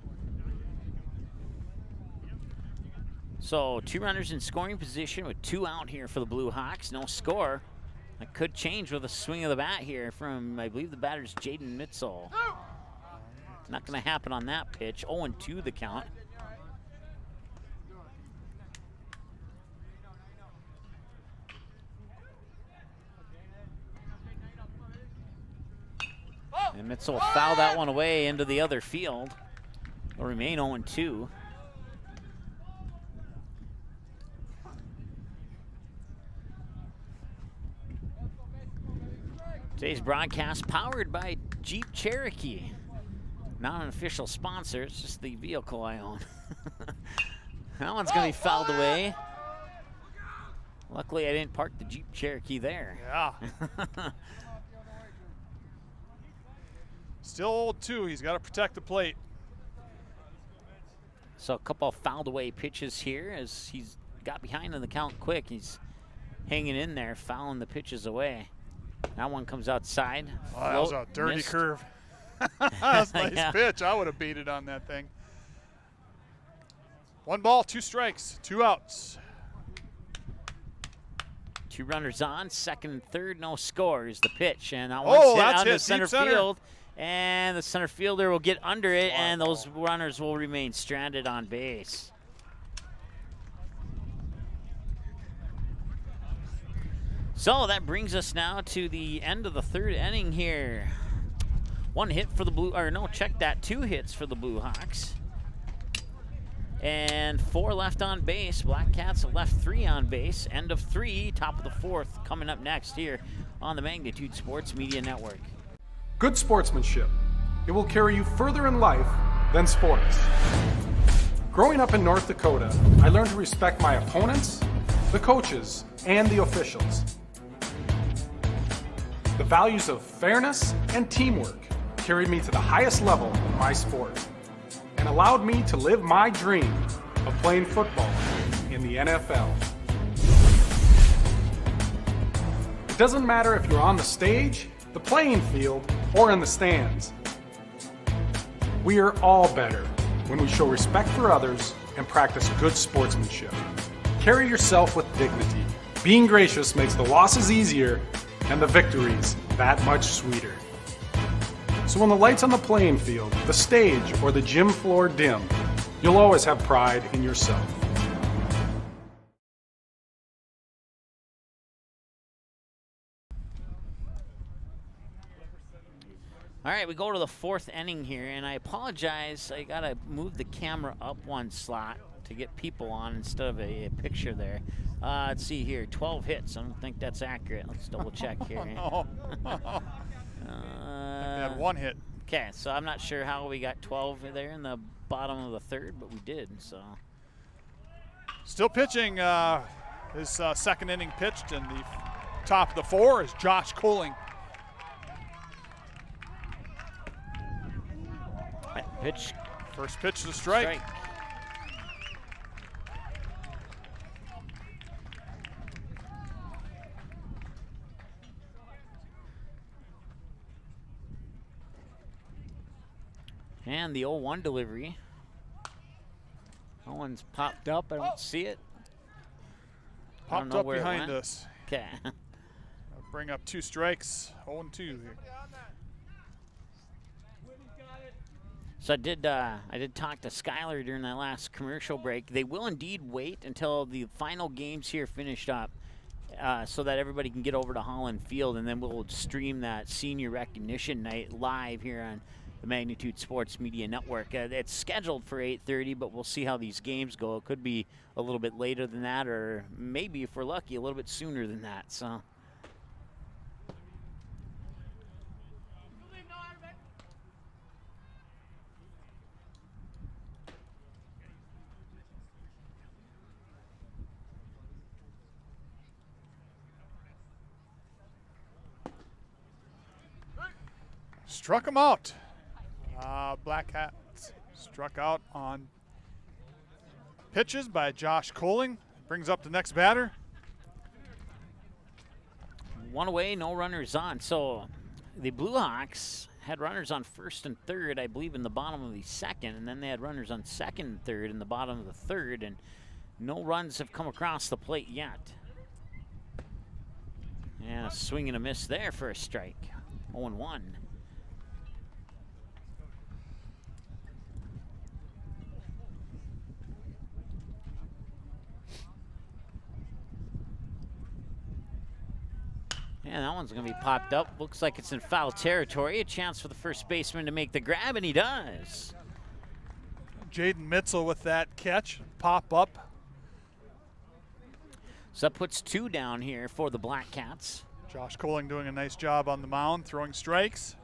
So 2 runners in scoring position with 2 out here for the Blue Hawks. No score. That could change with a swing of the bat here from, I believe the batter's Jaden Mitzel. Not going to happen on that pitch. 0-2 the count. And Mitzel will foul that one away into the other field. It'll remain 0-2. Today's broadcast powered by Jeep Cherokee. Not an official sponsor, it's just the vehicle I own. That one's going to be fouled away. Luckily, I didn't park the Jeep Cherokee there. Yeah. Still 0-2. He's got to protect the plate. So a couple of fouled away pitches here as he's got behind in the count quick. He's hanging in there, fouling the pitches away. That one comes outside. Oh, that was a dirty missed. curve. That was a nice Yeah. pitch. I would have beat it on that thing. 1 ball, 2 strikes, 2 outs. 2 runners on, second and third, no score is the pitch. And that one's hit out in the center field. And the center fielder will get under it, and those runners will remain stranded on base. So that brings us now to the end of the 3rd inning here. 1 hit for the Blue, or no, check that, 2 hits for the Blue Hawks. And 4 left on base. Black Cats left 3 on base. End of 3, top of the 4th, coming up next here on the Magnitude Sports Media Network. Good sportsmanship. It will carry you further in life than sports. Growing up in North Dakota, I learned to respect my opponents, the coaches, and the officials. The values of fairness and teamwork carried me to the highest level of my sport and allowed me to live my dream of playing football in the NFL. It doesn't matter if you're on the stage, the playing field, or in the stands. We are all better when we show respect for others and practice good sportsmanship. Carry yourself with dignity. Being gracious makes the losses easier and the victories that much sweeter. So when the lights on the playing field, the stage, or the gym floor dim, you'll always have pride in yourself. All right, we go to the 4th inning here, and I apologize. I got to move the camera up 1 slot to get people on instead of a picture there. Let's see here, 12 hits. I don't think that's accurate. Let's double check here. No. I think they had 1 hit. Okay, so I'm not sure how we got 12 there in the bottom of the 3rd, but we did. So Still pitching his 2nd inning pitched in the top of the 4 is Josh Cooling. pitch. First pitch to strike. And the 0-1 delivery. That one's popped up. I don't see it. Popped up behind us. Okay. Bring up 2 strikes. 0-2 here. So I did talk to Skylar during that last commercial break. They will indeed wait until the final games here finished up so that everybody can get over to Holland Field, and then we'll stream that senior recognition night live here on the Magnitude Sports Media Network. It's scheduled for 8:30, but we'll see how these games go. It could be a little bit later than that, or maybe, if we're lucky, a little bit sooner than that. So. Struck him out. Black Hats struck out on pitches by Josh Cooling. Brings up the next batter. 1 away, no runners on. So the Blue Hawks had runners on 1st and 3rd, I believe, in the bottom of the 2nd, and then they had runners on 2nd and 3rd in the bottom of the 3rd, and no runs have come across the plate yet. And a swing and a miss there for a strike. 0-1. And that one's going to be popped up. Looks like it's in foul territory. A chance for the first baseman to make the grab, and he does. Jaden Mitzel with that catch. Pop up. So that puts 2 down here for the Black Cats. Josh Cooling doing a nice job on the mound, throwing strikes.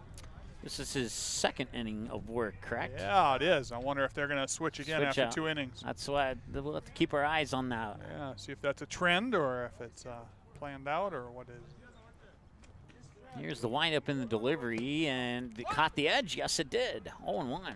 This is his 2nd inning of work, correct? Yeah, it is. I wonder if they're going to switch again after out. 2 innings. That's why we'll have to keep our eyes on that. Yeah, see if that's a trend or if it's planned out or what is. Here's the windup in the delivery, and it caught the edge. Yes, it did. 0-1.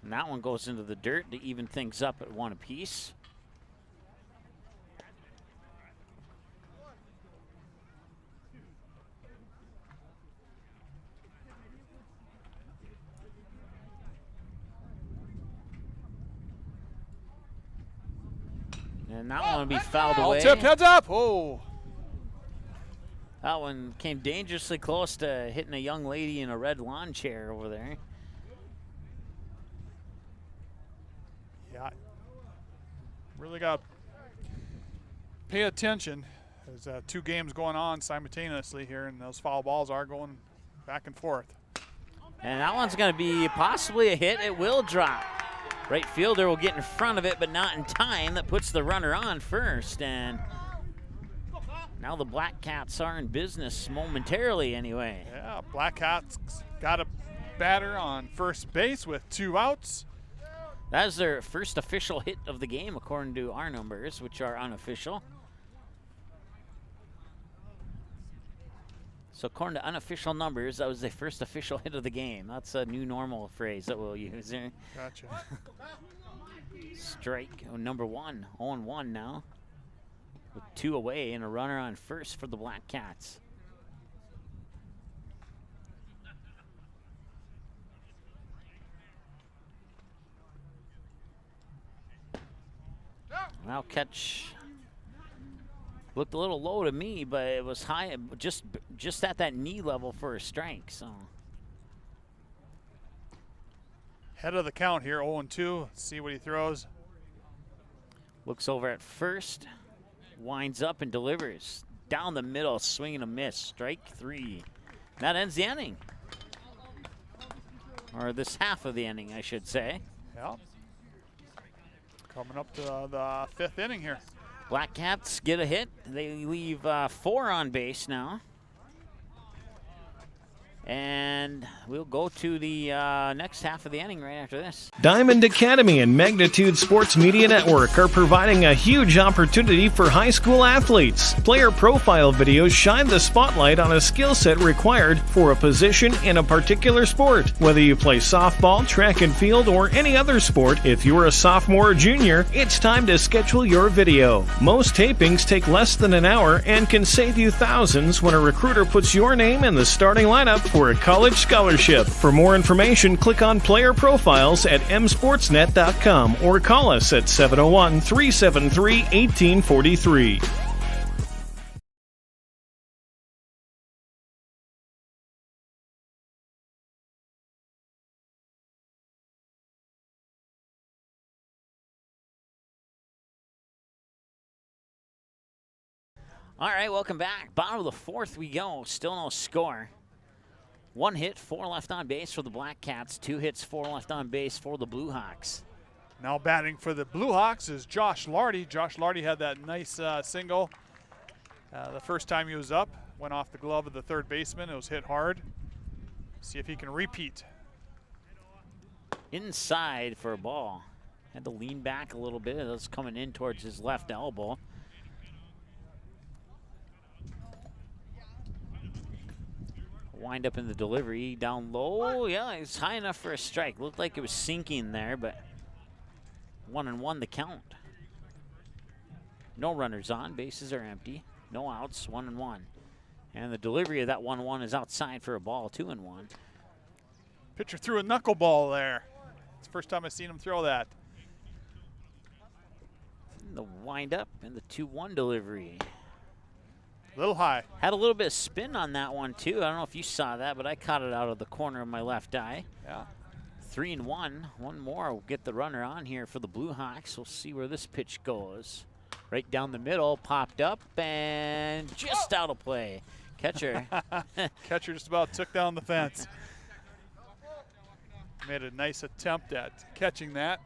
And that one goes into the dirt to even things up at 1 apiece. And that one will be fouled away. Tipped, heads up. Oh. That one came dangerously close to hitting a young lady in a red lawn chair over there. Yeah. Really got pay attention. There's 2 games going on simultaneously here, and those foul balls are going back and forth. And that one's going to be possibly a hit. It will drop. Right fielder will get in front of it, but not in time. That puts the runner on first. And now the Black Cats are in business momentarily anyway. Yeah, Black Cats got a batter on first base with 2 outs. That is their first official hit of the game, according to our numbers, which are unofficial. So according to unofficial numbers, that was the first official hit of the game. That's a new normal phrase that we'll use there. Gotcha. Strike number 1, 0-1 now. With 2 away and a runner on first for the Black Cats. Now catch looked a little low to me, but it was high, just at that knee level for a strike. So Head of the count here, 0-2. Let's see what he throws. looks over at first, winds up and delivers down the middle, swing and a miss. Strike 3. That ends the inning, or this half of the inning, I should say. Yeah. Coming up to the 5th inning here. Black Cats get a hit. They leave 4 on base now. And we'll go to the next half of the inning right after this. Diamond Academy and Magnitude Sports Media Network are providing a huge opportunity for high school athletes. Player profile videos shine the spotlight on a skill set required for a position in a particular sport. Whether you play softball, track and field, or any other sport, if you're a sophomore or junior, it's time to schedule your video. Most tapings take less than an hour and can save you thousands when a recruiter puts your name in the starting lineup for a college scholarship. For more information, click on player profiles at msportsnet.com or call us at 701-373-1843. All right, welcome back. Bottom of the 4th we go. Still no score. 1 hit, 4 left on base for the Black Cats. 2 hits, 4 left on base for the Blue Hawks. Now batting for the Blue Hawks is Josh Lardy. Josh Lardy had that nice single the first time he was up. Went off the glove of the 3rd baseman. It was hit hard. See if he can repeat. Inside for a ball. Had to lean back a little bit. It was coming in towards his left elbow. Wind up in the delivery, down low. Yeah, it's high enough for a strike. Looked like it was sinking there, but 1-1 the count. No runners on, bases are empty. No outs, 1-1. And the delivery of that 1-1 is outside for a ball, 2-1. Pitcher threw a knuckleball there. It's the first time I've seen him throw that. And the wind up and the 2-1 delivery. A little high. Had a little bit of spin on that one too. I don't know if you saw that, but I caught it out of the corner of my left eye. Yeah. 3-1. One more will get the runner on here for the Blue Hawks. We'll see where this pitch goes. Right down the middle, popped up and just out of play. Catcher. Catcher just about took down the fence. Made a nice attempt at catching that.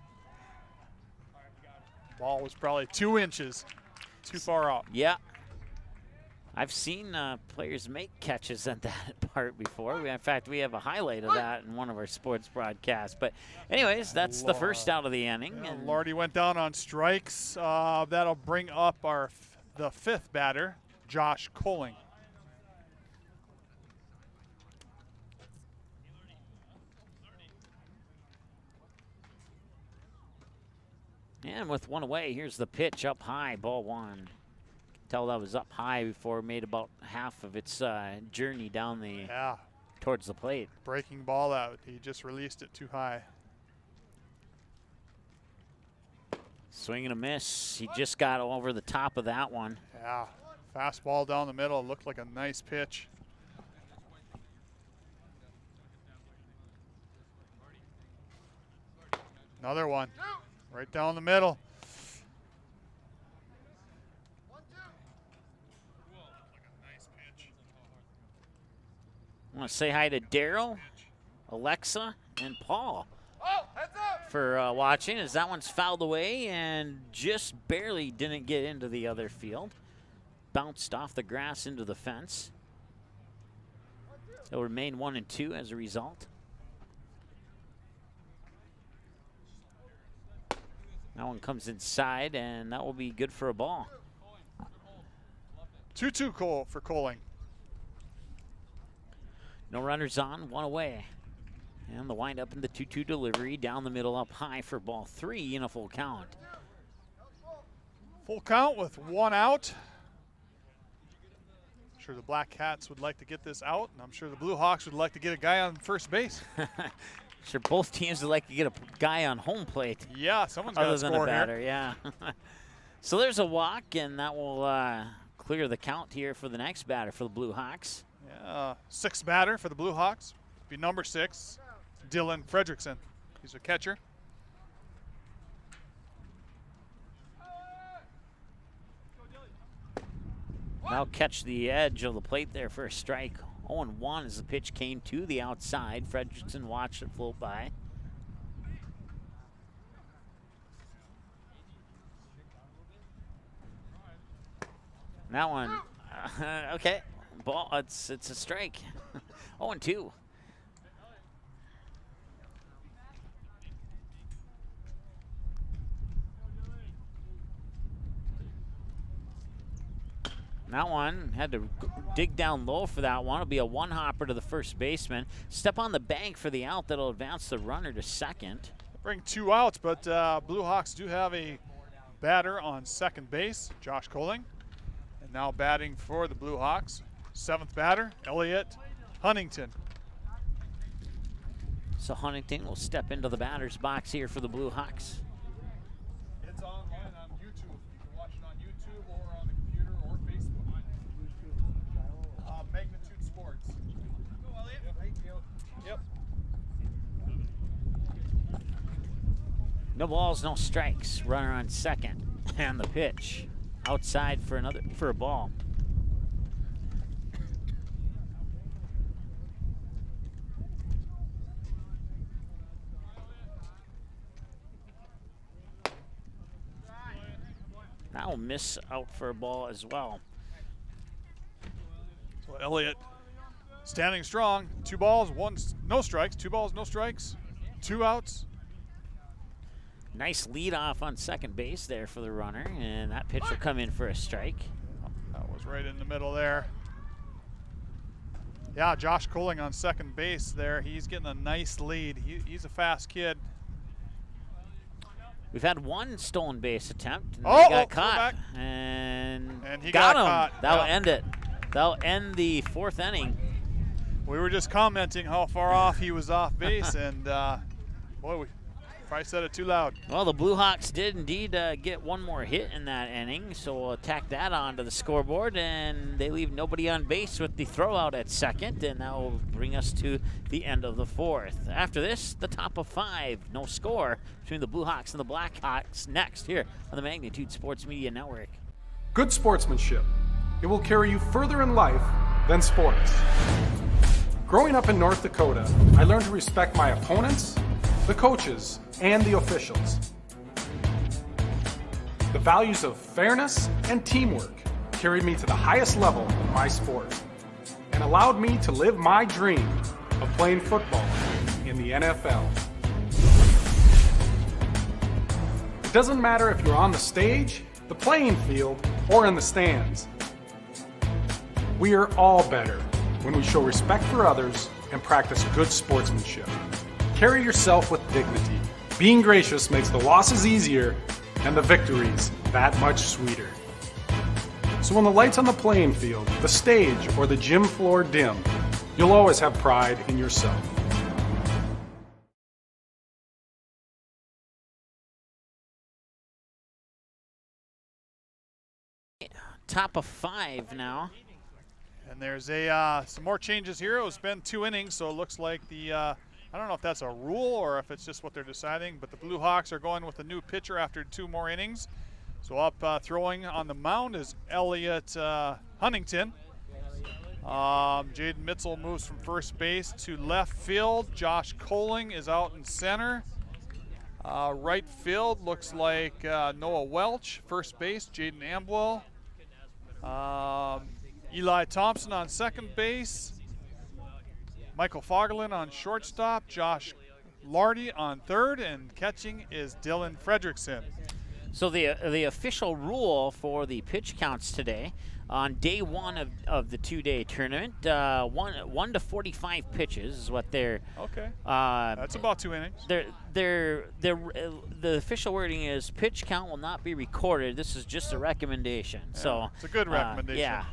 Ball was probably 2 inches too far out. Yeah. I've seen players make catches at that part before. In fact, we have a highlight of that in one of our sports broadcasts. But anyways, that's the first out of the inning. Yeah, and Lardy went down on strikes. That'll bring up the 5th batter, Josh Colling. And with 1 away, here's the pitch up high, ball 1. Tell that was up high before it made about half of its journey down the towards the plate. Breaking ball out. He just released it too high. Swing and a miss. He just got over the top of that one. Yeah, fastball down the middle. Looked like a nice pitch. Another one. Right down the middle. I want to say hi to Daryl, Alexa, and Paul for watching, as that one's fouled away and just barely didn't get into the other field. Bounced off the grass into the fence. It'll remain 1-2 as a result. That one comes inside, and that will be good for a ball. 2-2 for Coling. No runners on, one away. And the windup in the 2-2 delivery, down the middle, up high for ball 3 in a full count. Full count with 1 out. I'm sure the Black Cats would like to get this out, and I'm sure the Blue Hawks would like to get a guy on first base. Sure, both teams would like to get a guy on home plate. Yeah, someone's got to score other than a batter, here. yeah. So there's a walk, and that will clear the count here for the next batter for the Blue Hawks. Yeah, 6th batter for the Blue Hawks. Be number 6, Dylan Fredrickson. He's a catcher. Now catch the edge of the plate there for a strike. 0-1 as the pitch came to the outside. Fredrickson watched it float by. That one, okay, ball. It's a strike. 0-2. That one had to dig down low for that one. It'll be a one-hopper to the first baseman. Step on the bank for the out. That'll advance the runner to second. Bring 2 outs, but Blue Hawks do have a batter on second base, Josh Coling. And now batting for the Blue Hawks, 7th batter, Elliot Huntington. So Huntington will step into the batter's box here for the Blue Hawks. It's online on YouTube. You can watch it on YouTube or on the computer or Facebook. Magnitude Sports. Go, Elliot. Thank you. Yep. No balls, no strikes. Runner on second. And the pitch outside for a ball. That will miss out for a ball as well. So Elliott standing strong. 2 balls, 1 no strikes. 2 balls, no strikes. 2 outs. Nice lead off on second base there for the runner, and that pitch will come in for a strike. That was right in the middle there. Yeah, Josh Coling on second base there. He's getting a nice lead. He's a fast kid. We've had 1 stolen base attempt, and he got caught. And he got got him. caught. That'll Yeah. end it. That'll end the 4th inning. We were just commenting how far off he was off base, and boy, we probably said it too loud. Well, the Blue Hawks did indeed get 1 more hit in that inning, so we'll tack that onto the scoreboard, and they leave nobody on base with the throw out at second, and that will bring us to the end of the 4th. After this, the top of 5. No score between the Blue Hawks and the Black Hawks next here on the Magnitude Sports Media Network. Good sportsmanship. It will carry you further in life than sports. Growing up in North Dakota, I learned to respect my opponents, the coaches, and the officials. The values of fairness and teamwork carried me to the highest level of my sport and allowed me to live my dream of playing football in the NFL. It doesn't matter if you're on the stage, the playing field, or in the stands. We are all better when we show respect for others and practice good sportsmanship. Carry yourself with dignity. Being gracious makes the losses easier and the victories that much sweeter. So when the lights on the playing field, the stage, or the gym floor dim, you'll always have pride in yourself. Top of 5 now. And there's some more changes here. It's been 2 innings, so it looks like the I don't know if that's a rule or if it's just what they're deciding, but the Blue Hawks are going with a new pitcher after 2 more innings. So up throwing on the mound is Elliot Huntington. Jaden Mitzel moves from first base to left field. Josh Coling is out in center. Right field looks like Noah Welch. First base, Jaden Amwell. Eli Thompson on second base. Michael Fagerlin on shortstop. Josh Lardy on third, and catching is Dylan Fredrickson. So the official rule for the pitch counts today, on day one of the two-day tournament, 1 to 45 pitches is what they're. Okay. That's about 2 innings. The official wording is pitch count will not be recorded. This is just a recommendation. Yeah, so it's a good recommendation. Yeah.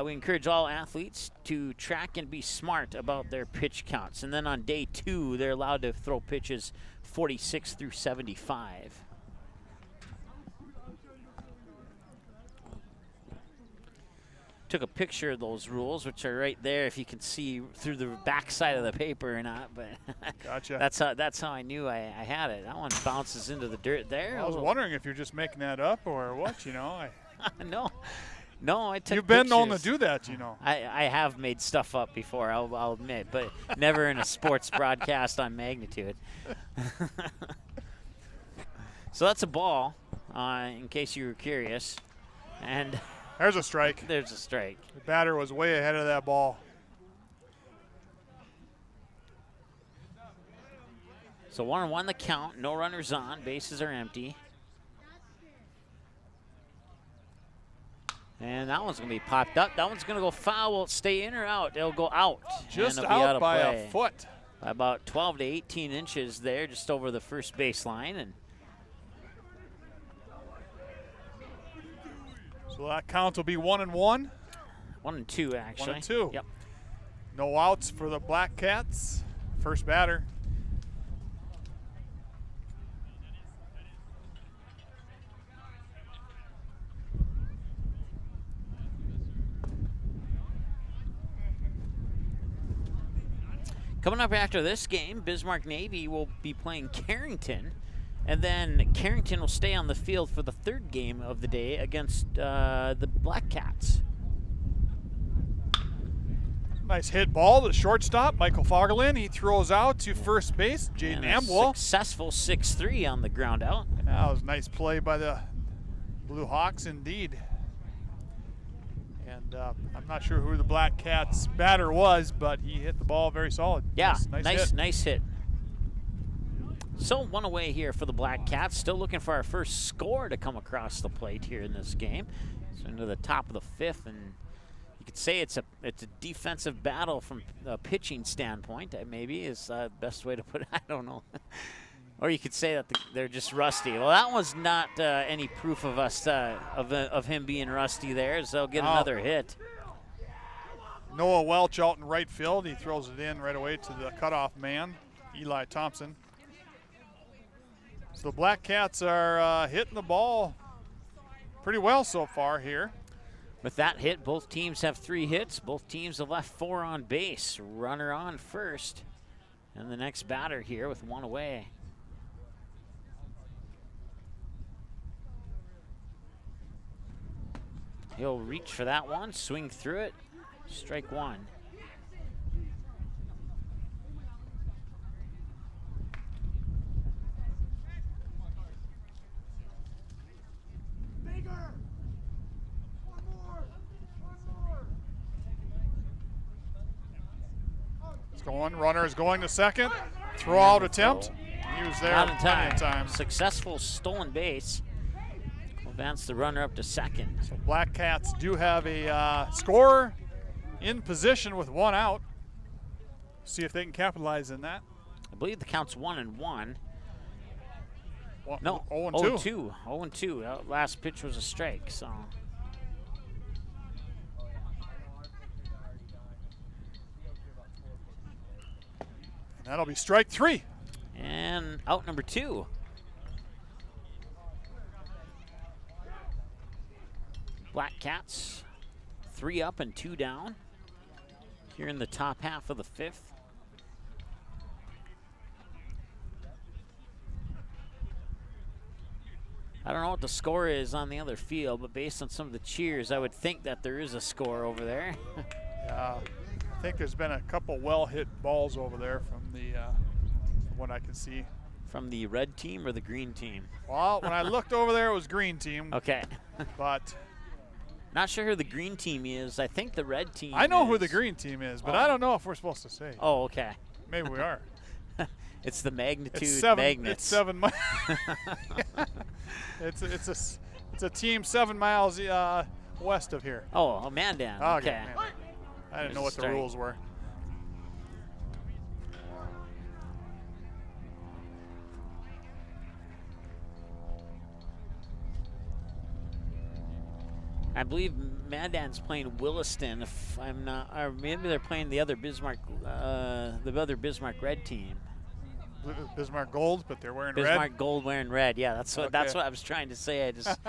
We encourage all athletes to track and be smart about their pitch counts. And then on day 2, they're allowed to throw pitches 46 through 75. Took a picture of those rules, which are right there if you can see through the back side of the paper or not. But gotcha. that's how I knew I had it. That one bounces into the dirt there. I was wondering if you're just making that up or what, you know. No, I took You've been known to pictures. do that, you know. I have made stuff up before, I'll admit, but never in a sports broadcast on Magnitude. So that's a ball, in case you were curious. And there's a strike. There's a strike. The batter was way ahead of that ball. So 1-1 the count, no runners on, bases are empty. And that one's going to be popped up. That one's going to go foul. Will it stay in or out? It'll go out. Just and it'll be out of by play. a foot. By about 12 to 18 inches there, just over the first baseline. And so that count will be 1-1. 1-2, actually. 1-2. Yep. No outs for the Black Cats. First batter. Coming up after this game, Bismarck Navy will be playing Carrington, and then Carrington will stay on the field for the third game of the day against the Black Cats. Nice hit ball to shortstop, Michael Fagerlin. He throws out to first base, Jaden Amwell. Successful 6-3 on the ground out. That was a nice play by the Blue Hawks indeed. And I'm not sure who the Black Cats batter was, but he hit the ball very solid. Yeah, nice hit. So 1 away here for the Black Cats. Still looking for our first score to come across the plate here in this game. So into the top of the 5th, and you could say it's a defensive battle from a pitching standpoint. Maybe is the best way to put it. I don't know. Or you could say that they're just rusty. Well, that was not any proof of us of him being rusty there, so they'll get another hit. Noah Welch out in right field. He throws it in right away to the cutoff man, Eli Thompson. So the Black Cats are hitting the ball pretty well so far here. With that hit, both teams have 3 hits. Both teams have left 4 on base. Runner on first. And the next batter here with 1 away. He'll reach for that one, swing through it, strike 1. It's going, runner is going to second. Throw out attempt. He was there plenty of time. Successful stolen base. Advance the runner up to second. So Black Cats do have a scorer in position with 1 out. See if they can capitalize in that. I believe the count's 1-1. No, 0-2. 0-2. That last pitch was a strike, so. And that'll be strike 3. And out number 2. Black Cats, 3 up and 2 down here in the top half of the 5th. I don't know what the score is on the other field, but based on some of the cheers, I would think that there is a score over there. I think there's been a couple well-hit balls over there from what I can see. From the red team or the green team? Well, when I looked over there, it was green team. Okay. But not sure who the green team is. I think the red team I know is. who the green team is, but I don't know if we're supposed to say. Oh, okay. Maybe we are. It's the magnitude It's 7, magnets. It's 7 miles. it's a team 7 miles west of here. Oh, Mandan. Oh, Okay. man. I didn't know There's what a the strike. rules were. I believe Mandan's playing Williston, if I'm not, or maybe they're playing the other Bismarck red team. Bismarck Gold, but they're wearing Bismarck Gold wearing red. Yeah, that's what I was trying to say. I just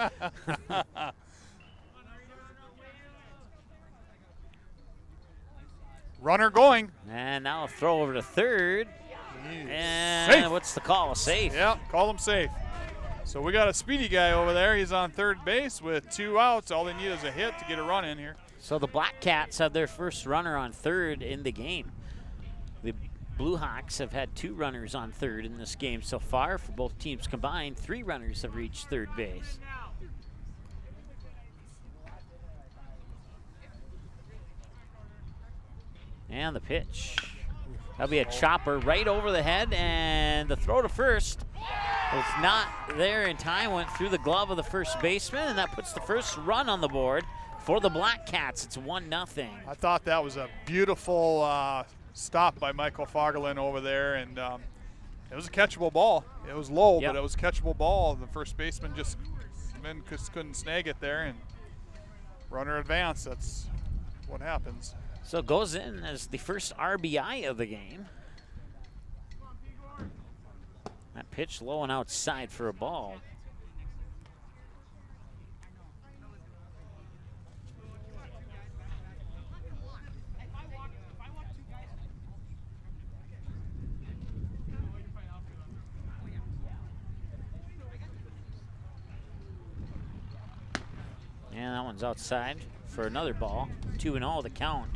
Runner going. and now a throw over to third. And Safe. what's the call? Safe. Yeah, call him safe. So we got a speedy guy over there. He's on third base with 2 outs. All they need is a hit to get a run in here. So the Black Cats have their first runner on third in the game. The Blue Hawks have had 2 runners on third in this game so far. For both teams combined, 3 runners have reached third base. And the pitch. That'll be a chopper right over the head, and the throw to first was not there in time, went through the glove of the first baseman, and that puts the first run on the board for the Black Cats. It's 1-0. I thought that was a beautiful stop by Michael Fagerlund over there, and it was a catchable ball. It was low, Yep. but it was a catchable ball. The first baseman just couldn't snag it there, and runner advanced. That's what happens. So it goes in as the first RBI of the game. That pitch low and outside for a ball. And that one's outside for another ball. 2-0 the count.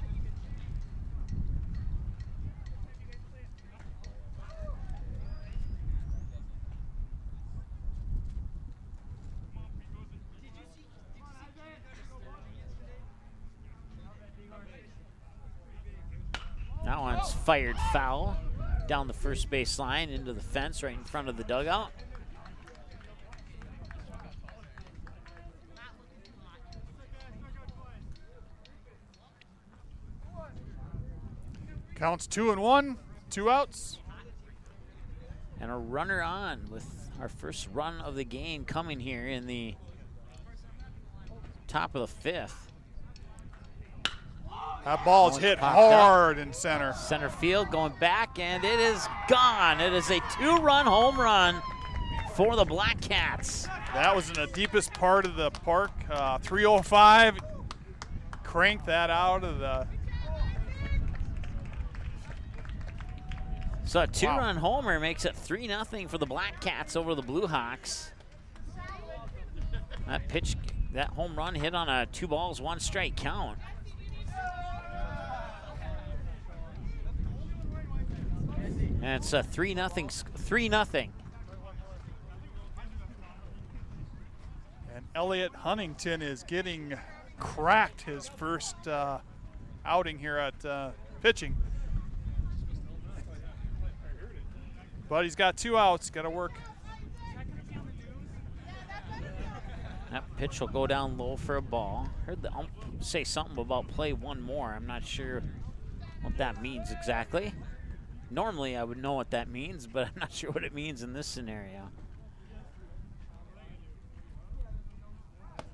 That one's fired foul down the first base line into the fence right in front of the dugout. Counts 2-1, 2 outs. And a runner on with our first run of the game coming here in the top of the 5th. That ball's hit Popped up. hard in center. Center field going back, and it is gone. It is a 2-run home run for the Black Cats. That was in the deepest part of the park. 305. Crank that out of the. So a 2-run homer makes it 3-0 for the Black Cats over the Blue Hawks. That pitch, that home run hit on a 2-balls, 1-strike count. And it's a 3-0. And Elliot Huntington is getting cracked his first outing here at pitching. But he's got 2 outs, got to work. That pitch will go down low for a ball. Heard the ump say something about play one more. I'm not sure what that means exactly. Normally I would know what that means, but I'm not sure what it means in this scenario.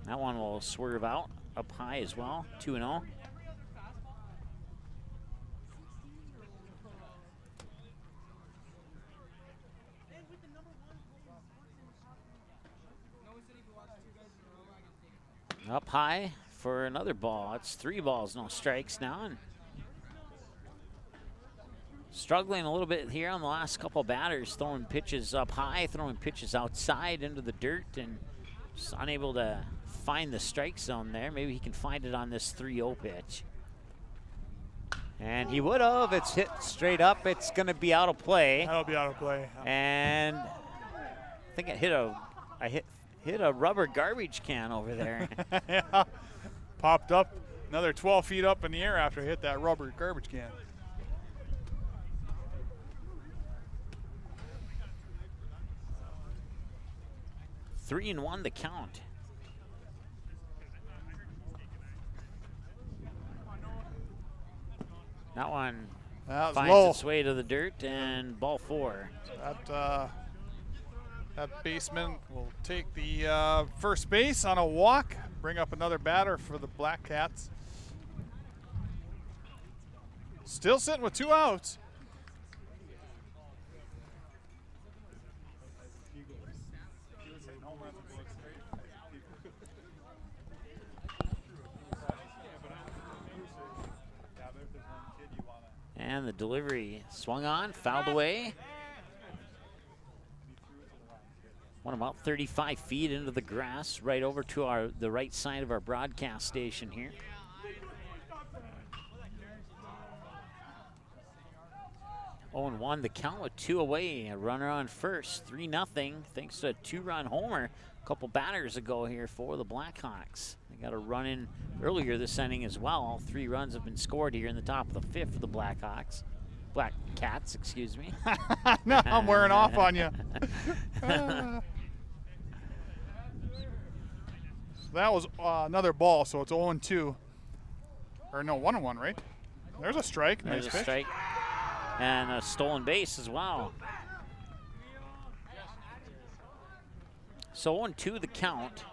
That one will swerve out up high as well, 2-0. Up high for another ball. It's 3 balls, no strikes now. And struggling a little bit here on the last couple batters, throwing pitches up high, throwing pitches outside into the dirt, and just unable to find the strike zone there. Maybe he can find it on this 3-0 pitch. And he would have. It's hit straight up. It's going to be out of play. That'll be out of play. And I think it hit a rubber garbage can over there. Yeah. Popped up another 12 feet up in the air after it hit that rubber garbage can. Three and one the count. That one That was finds low. its way to the dirt, and ball 4. That baseman will take the first base on a walk, bring up another batter for the Black Cats. Still sitting with 2 outs. And the delivery swung on, fouled away. Went about 35 feet into the grass, right over to the right side of our broadcast station here. Oh, and 1 the count with 2 away. A runner on first, 3-0, thanks to a 2-run homer a couple batters ago here for the Blackhawks. They got a run in earlier this inning as well. All 3 runs have been scored here in the top of the 5th for the Blackhawks. Black Cats, excuse me. No, I'm wearing off on you. That was another ball, so it's 0-2. Or no, 1-1, right? There's a strike. There's Nice a pitch. strike. And a stolen base as well. So 0-2 the count,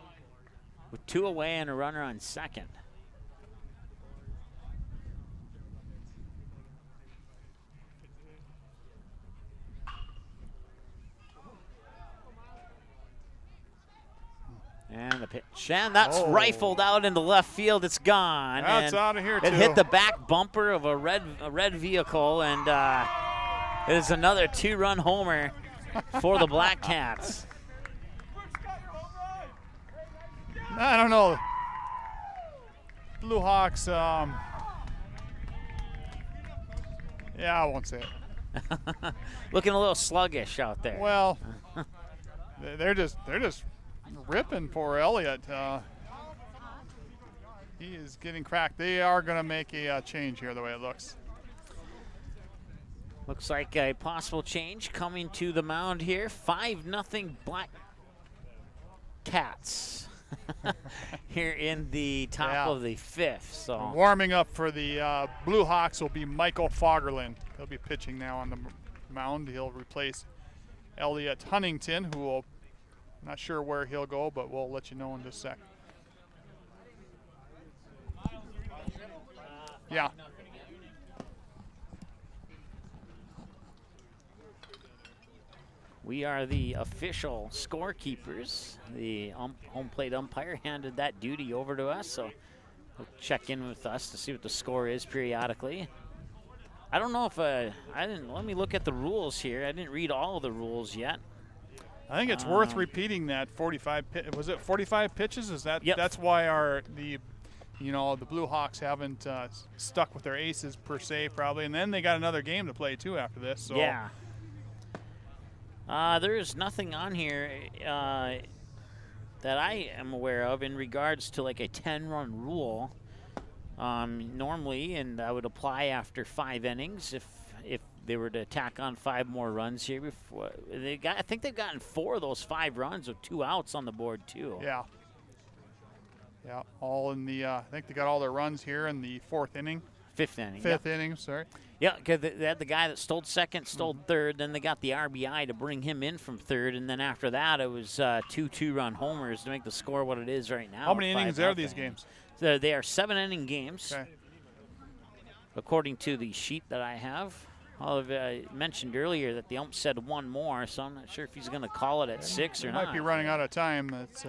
with 2 away and a runner on second. And the pitch, and that's rifled out into left field. It's gone. That's and out of here, it too. hit the back bumper of a red vehicle, and it is another 2-run homer for the Black Cats. I don't know. Blue Hawks, yeah, I won't say it. Looking a little sluggish out there. Well, they're just ripping poor Elliott. He is getting cracked. They are going to make a change here, the way it looks. Looks like a possible change coming to the mound here. 5-0 Black Cats here in the top of the 5th. So Warming up for the Blue Hawks will be Michael Fagerlund. He'll be pitching now on the mound. He'll replace Elliott Huntington, who will, not sure where he'll go, but we'll let you know in just a sec. Yeah. we are the official scorekeepers. The home plate umpire handed that duty over to us, so he'll check in with us to see what the score is periodically. I don't know if let me look at the rules here. I didn't read all of the rules yet. I think it's worth repeating that 45. Was it 45 pitches? Is that? Yep. That's why the Blue Hawks haven't stuck with their aces per se, probably, and then they got another game to play too after this. So. Yeah. There's nothing on here that I am aware of in regards to like a 10-run rule. Normally, and that would apply after 5 innings if they were to tack on 5 more runs here. Before I think they've gotten 4 of those 5 runs with 2 outs on the board too. Yeah. Yeah, all in the. I think they got all their runs here in the 4th inning. 5th inning. 5th inning, sorry. Yeah, because they had the guy that stole second, stole third, then they got the RBI to bring him in from third, and then after that it was 2 2-run homers to make the score what it is right now. How many innings are these games? So they are 7-inning games, okay, according to the sheet that I have. I mentioned earlier that the ump said 1 more, so I'm not sure if he's going to call it at 6 or not. Might be running out of time. That's.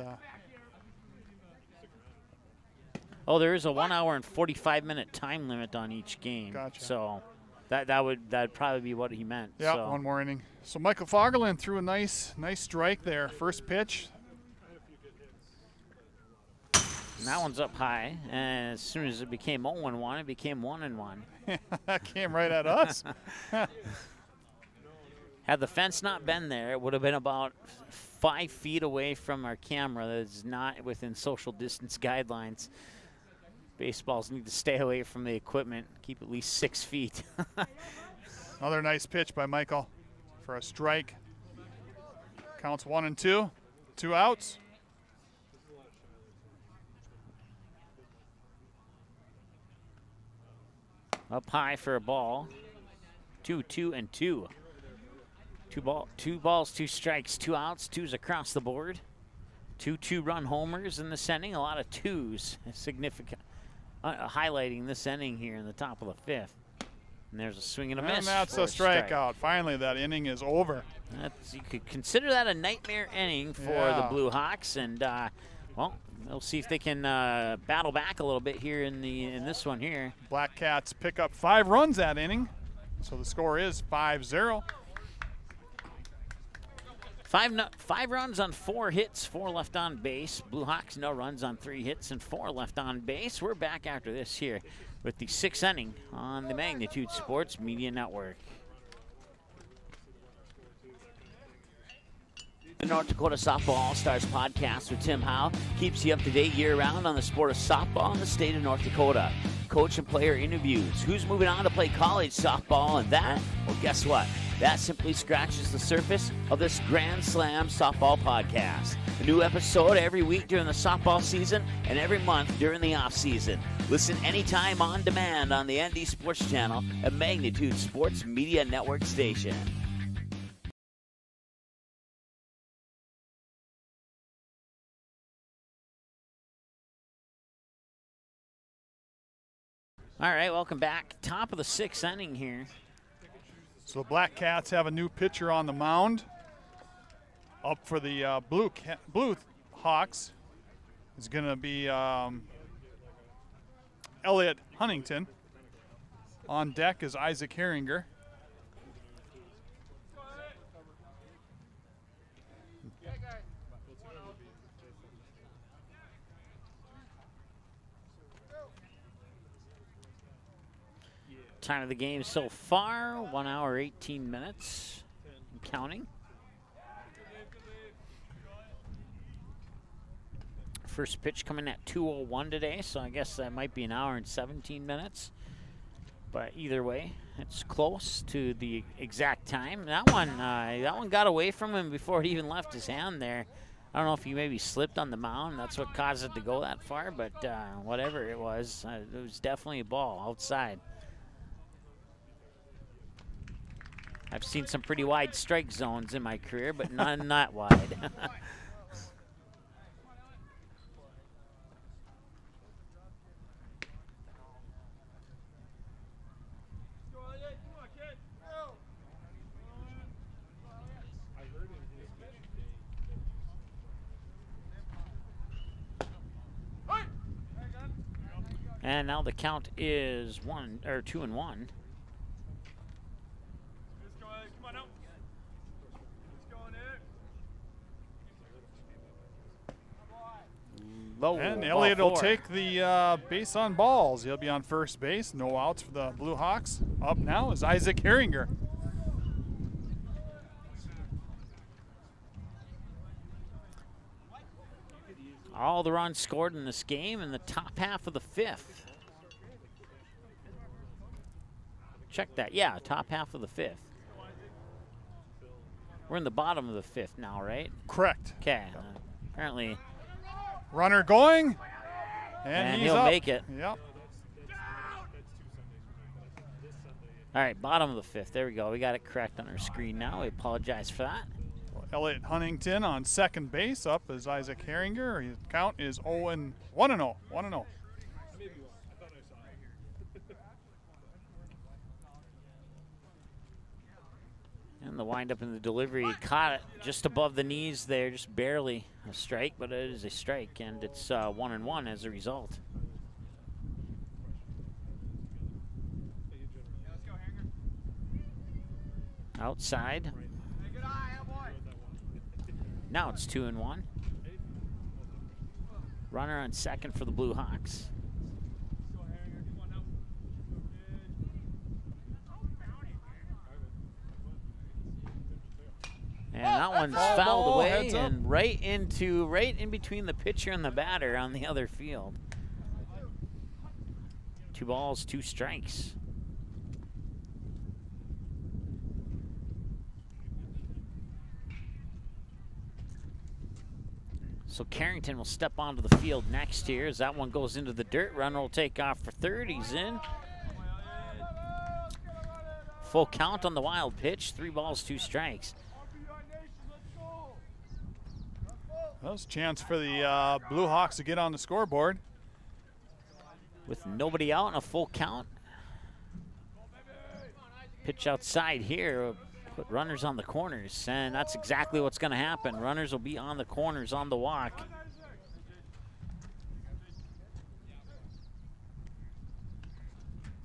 Oh, there is a 1 hour and 45-minute time limit on each game. Gotcha. So that'd probably be what he meant. Yeah, so. 1 more inning. So Michael Fagerlund threw a nice strike there. First pitch. And that one's up high, and as soon as it became 0-1, it became 1-1. That came right at us. Had the fence not been there, it would have been about 5 feet away from our camera. That's not within social distance guidelines. Baseballs need to stay away from the equipment, keep at least 6 feet. Another nice pitch by Michael for a strike. Counts 1-2, 2 outs. Up high for a ball. 2-2-2. Two balls, 2 strikes, 2 outs, 2s across the board. 2 2-run homers in this inning. A lot of 2s, significant, highlighting this inning here in the top of the 5th. And there's a swing and a miss. And that's a strikeout. Finally, that inning is over. You could consider that a nightmare inning for the Blue Hawks, and well, we'll see if they can battle back a little bit here in this one here. Black Cats pick up 5 runs that inning, so the score is 5-0. 5 runs on 4 hits, 4 left on base. Blue Hawks no runs on 3 hits and 4 left on base. We're back after this here with the 6th inning on the Magnitude Sports Media Network. The North Dakota Softball All-Stars podcast with Tim Howe keeps you up to date year-round on the sport of softball in the state of North Dakota. Coach and player interviews, who's moving on to play college softball, and that, well, guess what? That simply scratches the surface of this Grand Slam softball podcast. A new episode every week during the softball season and every month during the off-season. Listen anytime on demand on the ND Sports Channel, a Magnitude Sports Media Network station. All right, welcome back. Top of the 6th inning here. So the Black Cats have a new pitcher on the mound. Up for the Blue Hawks is going to be Elliot Huntington. On deck is Isaac Herringer. Time of the game so far, 1 hour, 18 minutes, and counting. First pitch coming at 2:01 today, so I guess that might be an hour and 17 minutes. But either way, it's close to the exact time. That one got away from him before it even left his hand there. I don't know if he maybe slipped on the mound. That's what caused it to go that far, but whatever it was definitely a ball outside. I've seen some pretty wide strike zones in my career, but none that wide. And now the count is 2-1. Low, and Elliott will 4. take the base on balls. He'll be on first base. No outs for the Blue Hawks. Up now is Isaac Herringer. All the runs scored in this game in the top half of the 5th. Check that. Yeah, top half of the 5th. We're in the bottom of the 5th now, right? Correct. Okay. Apparently. Runner going. And he's he'll up. make it. Yep. All right, bottom of the 5th. There we go. We got it correct on our screen now. We apologize for that. Elliott Huntington on second base. Up is Isaac Herringer. His count is 1-0. 1-0. And the windup in the delivery, he caught it just above the knees there, just barely a strike, but it is a strike, and it's 1-1 as a result. Outside. Now it's 2-1. Runner on second for the Blue Hawks. And that one's Foul fouled ball, away heads up. and right in between the pitcher and the batter on the other field. 2 balls, 2 strikes. So Carrington will step onto the field next here as that one goes into the dirt. Runner will take off for third. He's in. Full count on the wild pitch. 3 balls, 2 strikes. That was a chance for the Blue Hawks to get on the scoreboard. With nobody out and a full count. Pitch outside here. Put runners on the corners, and that's exactly what's going to happen. Runners will be on the corners on the walk.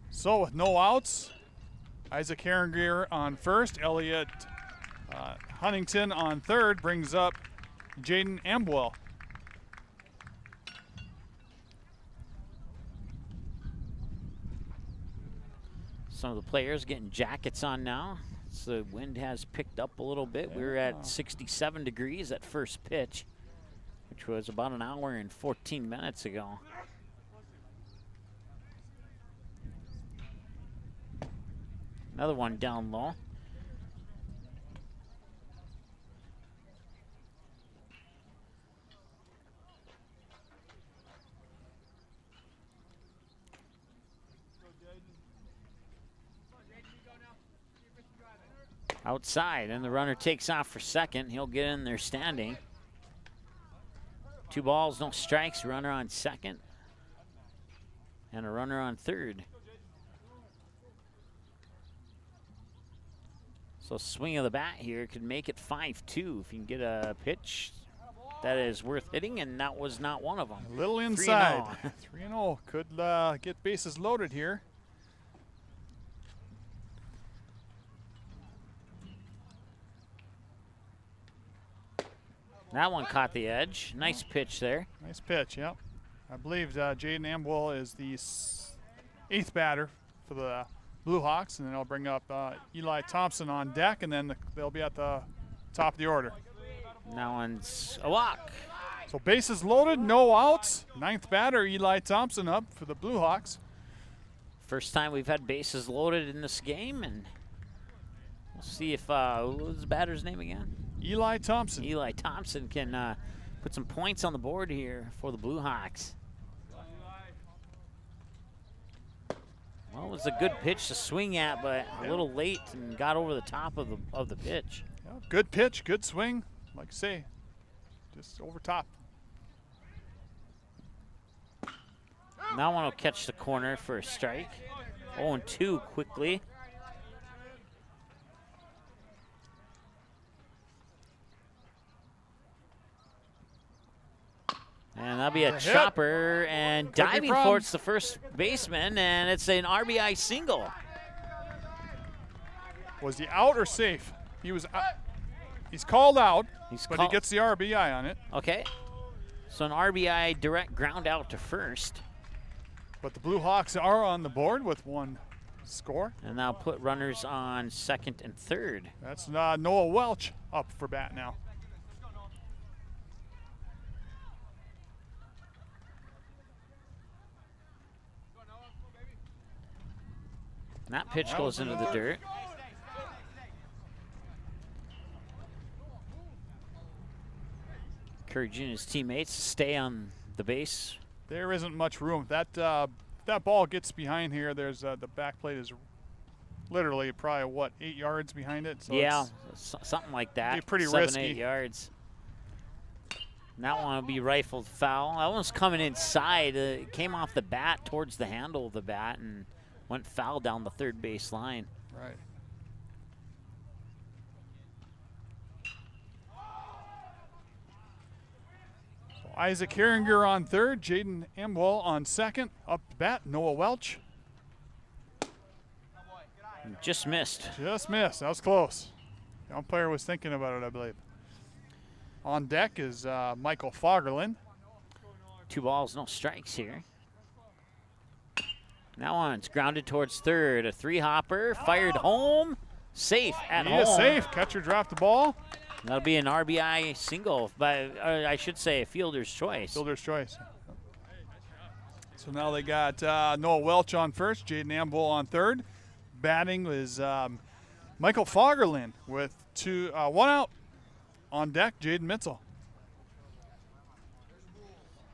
So with no outs, Isaac Herringer on first, Elliot Huntington on third, brings up Jaden Amwell. Some of the players getting jackets on now. So the wind has picked up a little bit. We were at 67 degrees at first pitch, which was about an hour and 14 minutes ago. Another one down low. Outside, and the runner takes off for second. He'll get in there standing. 2 balls, no strikes. Runner on second. And a runner on third. So swing of the bat here could make it 5-2 if you can get a pitch that is worth hitting, and that was not one of them. A little inside. 3-0. Could get bases loaded here. That one caught the edge. Nice pitch there. Nice pitch, yep. I believe Jaden Amwell is the 8th batter for the Blue Hawks, and then I'll bring up Eli Thompson on deck, and then they'll be at the top of the order. That one's a walk. So bases loaded, no outs. 9th batter, Eli Thompson up for the Blue Hawks. First time we've had bases loaded in this game, and we'll see if, what was the batter's name again? Eli Thompson. Eli Thompson can put some points on the board here for the Blue Hawks. Well, it was a good pitch to swing at, but a little late and got over the top of the pitch. Yeah, good pitch, good swing. Like I say, just over top. That one will catch the corner for a strike. 0-2 quickly. And that'll be a chopper, and diving for it's the first baseman, and it's an RBI single. Was he out or safe? He was out. He's called out, but he gets the RBI on it. Okay. So an RBI direct ground out to first. But the Blue Hawks are on the board with 1 score. And now put runners on second and third. That's Noah Welch up for bat now. And that pitch goes into the dirt. Encouraging his teammates to stay on the base. There isn't much room. That ball gets behind here. There's the back plate is literally probably what, 8 yards behind it. So yeah, something like that. Be pretty 7, risky. 8 yards. And that one will be rifled foul. That one's coming inside. It came off the bat towards the handle of the bat and went foul down the third base line. Right. So Isaac Herringer on third, Jaden Amwell on second. Up to bat, Noah Welch. Just missed. Just missed. That was close. The umpire was thinking about it, I believe. On deck is Michael Fagerlin. 2 balls, no strikes here. That one's grounded towards third. A 3-hopper, fired home, safe at home. He is safe. Catcher dropped the ball. That'll be an RBI single, or I should say a fielder's choice. Fielder's choice. So now they got Noah Welch on first, Jaden Amble on third. Batting is Michael Fagerlin with 1 out. On deck, Jaden Mitzel.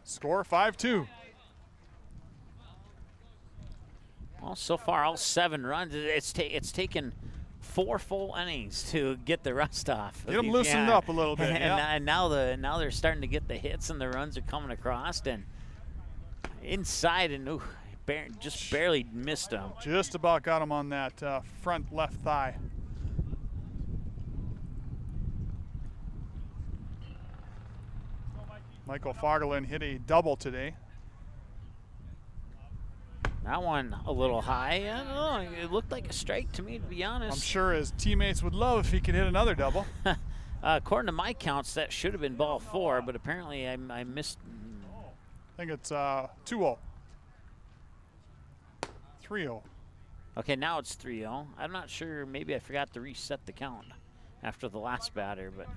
Score 5-2. Well, so far all 7 runs. It's taken 4 full innings to get the rust off. Get them loosened up a little bit. And now they're starting to get the hits and the runs are coming across and inside and just barely missed them. Just about got him on that front left thigh. Michael Fagerlin hit a double today. That one a little high. I don't know. It looked like a strike to me, to be honest. I'm sure his teammates would love if he could hit another double. According to my counts, that should have been ball 4, but apparently I missed. I think it's 2-0. 3-0. Okay, now it's 3-0. I'm not sure. Maybe I forgot to reset the count after the last batter, but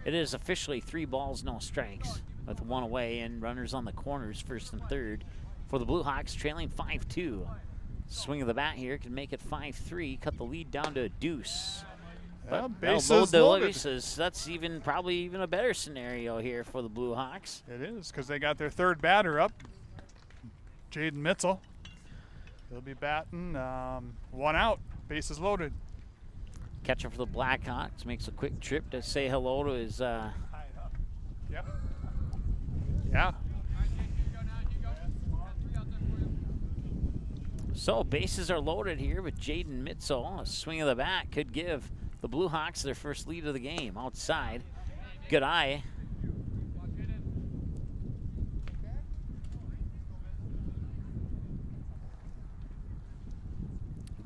it is officially 3 balls, no strikes, with 1 away and runners on the corners, first and third, for the Blue Hawks, trailing 5-2. Swing of the bat here can make it 5-3, cut the lead down to a deuce. Yeah, But bases loaded. bases. That's probably even a better scenario here for the Blue Hawks. It is, because they got their third batter up, Jaden Mitzel. He'll be batting 1 out, bases loaded. Catcher for the Blackhawks makes a quick trip to say hello to his. Yeah. So bases are loaded here with Jaden Mitzel. A swing of the bat could give the Blue Hawks their first lead of the game. Outside, good eye.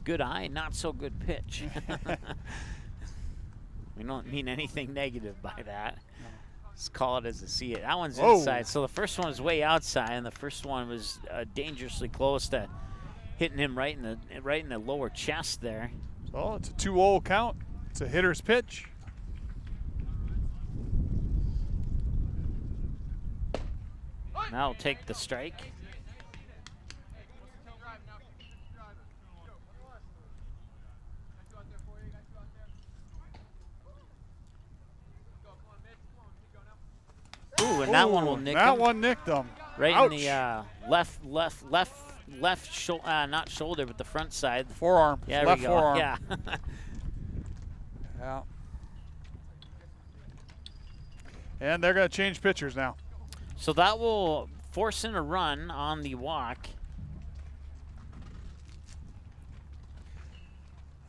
Good eye, not so good pitch. We don't mean anything negative by that. Let's call it as I see it. That one's inside. So the first one was way outside, and the first one was dangerously close to hitting him right in the lower chest there. So it's a 2-0 count. It's a hitter's pitch. Now take the strike. Ooh, and that one will nick him. That one nicked him. Right Ouch. in the left shoulder, not shoulder, but the front side. Forearm. Yeah, left there we go. forearm. Yeah. Yeah. And they're going to change pitchers now. So that will force in a run on the walk.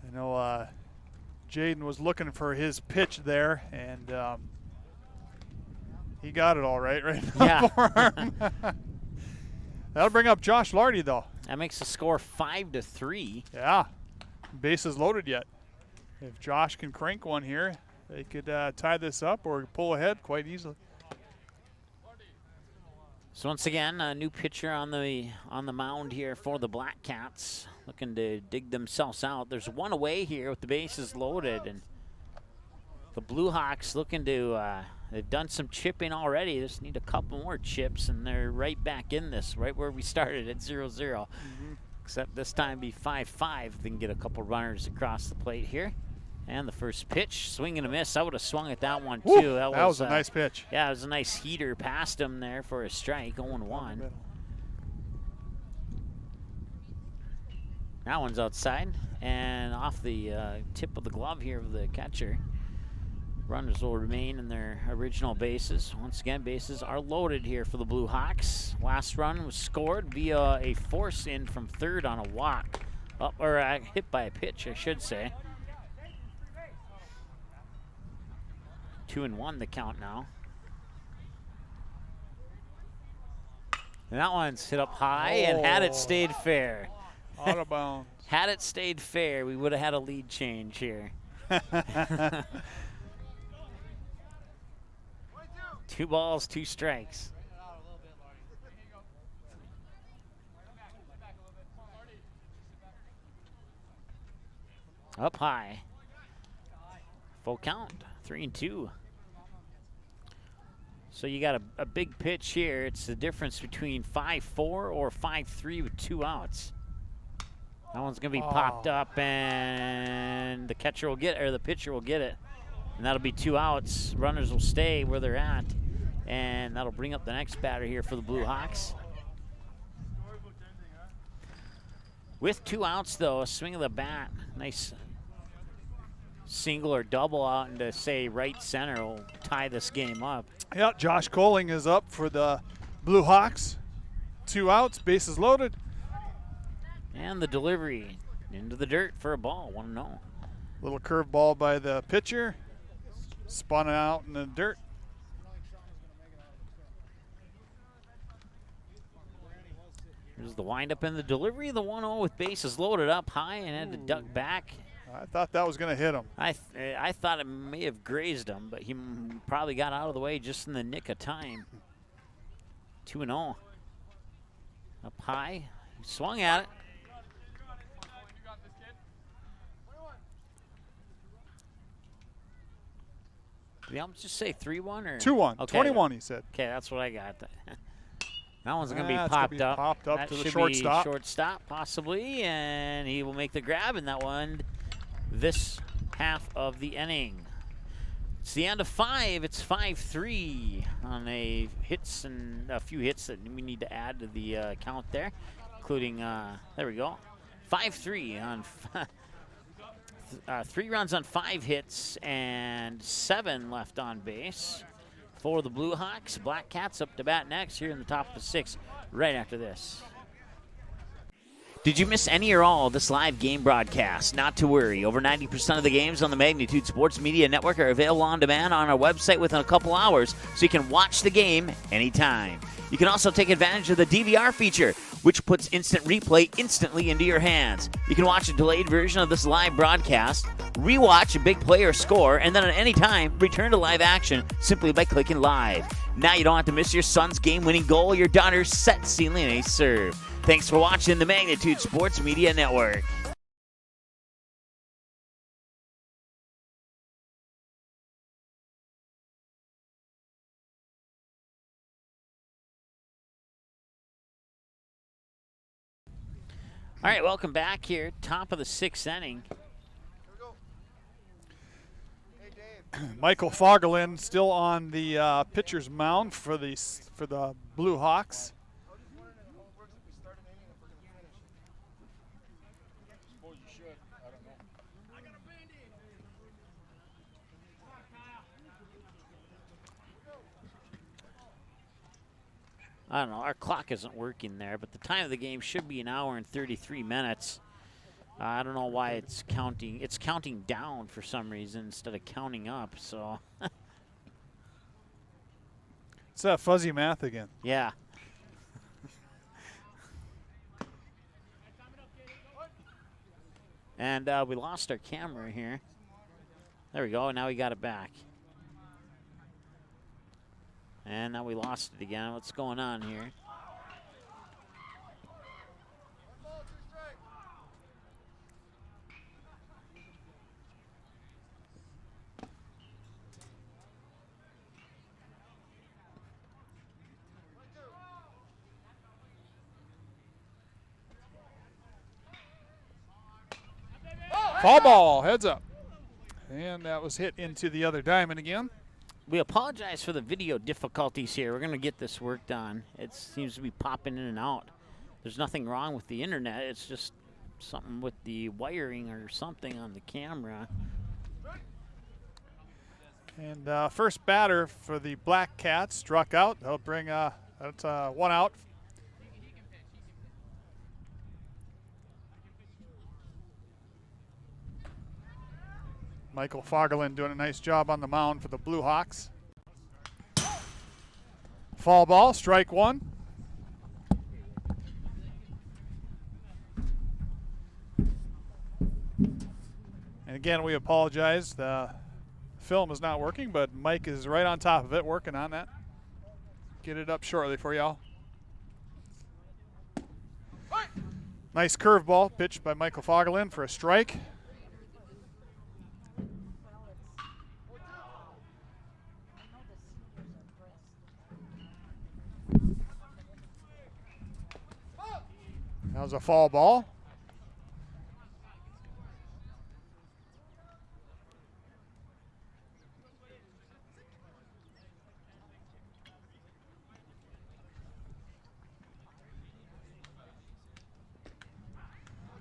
I know Jaden was looking for his pitch there, and he got it all right in the forearm. That'll bring up Josh Lardy, though. That makes the score 5-3. Yeah. Bases loaded yet. If Josh can crank one here, they could tie this up or pull ahead quite easily. So once again, a new pitcher on the mound here for the Black Cats, looking to dig themselves out. There's one away here with the bases loaded, and the Blue Hawks looking to. They've done some chipping already. Just need a couple more chips, and they're right back in this, right where we started at 0-0. Except this time be 5-5. They can get a couple runners across the plate here. And the first pitch, swing and a miss. I would have swung at that one, too. Woo, that was a nice pitch. Yeah, it was a nice heater past him there for a strike, 0-1. That one's outside and off the tip of the glove here of the catcher. Runners will remain in their original bases. Once again, bases are loaded here for the Blue Hawks. Last run was scored via a force in from third on a walk. Or hit by a pitch, I should say. 2-1 the count now. And that one's hit up high, and had it stayed fair. Out of bounds. Had it stayed fair, we would have had a lead change here. 2 balls, 2 strikes. Up high. Full count, 3-2. So you got a big pitch here. It's the difference between 5-4 or 5-3 with 2 outs. That one's gonna be popped up, and the catcher will get, or the pitcher will get it, and that'll be 2 outs. Runners will stay where they're at, and that'll bring up the next batter here for the Blue Hawks. With 2 outs, though, a swing of the bat, nice single or double out into, say, right center will tie this game up. Yeah, Josh Coling is up for the Blue Hawks. 2 outs, bases loaded. And the delivery into the dirt for a ball, 1-0. Little curveball by the pitcher. Spun out in the dirt. Here's the windup and the delivery. The 1-0 with bases loaded up high and had to duck back. I thought that was going to hit him. I thought it may have grazed him, but he probably got out of the way just in the nick of time. 2-0. Up high. He swung at it. Did he almost just say 3-1 or 2-1. Okay. 21, he said. Okay, that's what I got. That one's going to be It's popped gonna be up. Popped up That to the should shortstop. be shortstop, possibly, and he will make the grab in that one this half of the inning. It's the end of 5. It's 5-3 on a hits and a few hits that we need to add to the count there, including, there we go, 5-3 on 3 runs on 5 hits and 7 left on base for the Blue Hawks. Black Cats up to bat next here in the top of the 6th right after this. Did you miss any or all of this live game broadcast? Not to worry. Over 90% of the games on the Magnitude Sports Media Network are available on demand on our website within a couple hours, so you can watch the game anytime. You can also take advantage of the DVR feature, which puts instant replay instantly into your hands. You can watch a delayed version of this live broadcast, rewatch a big play or score, and then at any time, return to live action simply by clicking live. Now you don't have to miss your son's game-winning goal or your daughter's set sealing ace serve. Thanks for watching the Magnitude Sports Media Network. All right, welcome back here. Top of the 6th inning. Michael Fogelin still on the pitcher's mound for the Blue Hawks. I don't know, our clock isn't working there, but the time of the game should be 1 hour and 33 minutes. I don't know why it's counting. It's counting down for some reason instead of counting up, so. It's that fuzzy math again. Yeah. And we lost our camera here. There we go, now we got it back. And now we lost it again. What's going on here? Foul ball, heads up. And that was hit into the other diamond again. We apologize for the video difficulties here. We're going to get this worked on. It seems to be popping in and out. There's nothing wrong with the internet. It's just something with the wiring or something on the camera. And first batter for the Black Cats struck out. They'll bring that's 1 out. Michael Fogelin doing a nice job on the mound for the Blue Hawks. Fall ball, strike 1. And again, we apologize. The film is not working, but Mike is right on top of it, working on that. Get it up shortly for y'all. Nice curveball pitched by Michael Fogelin for a strike. was a foul ball.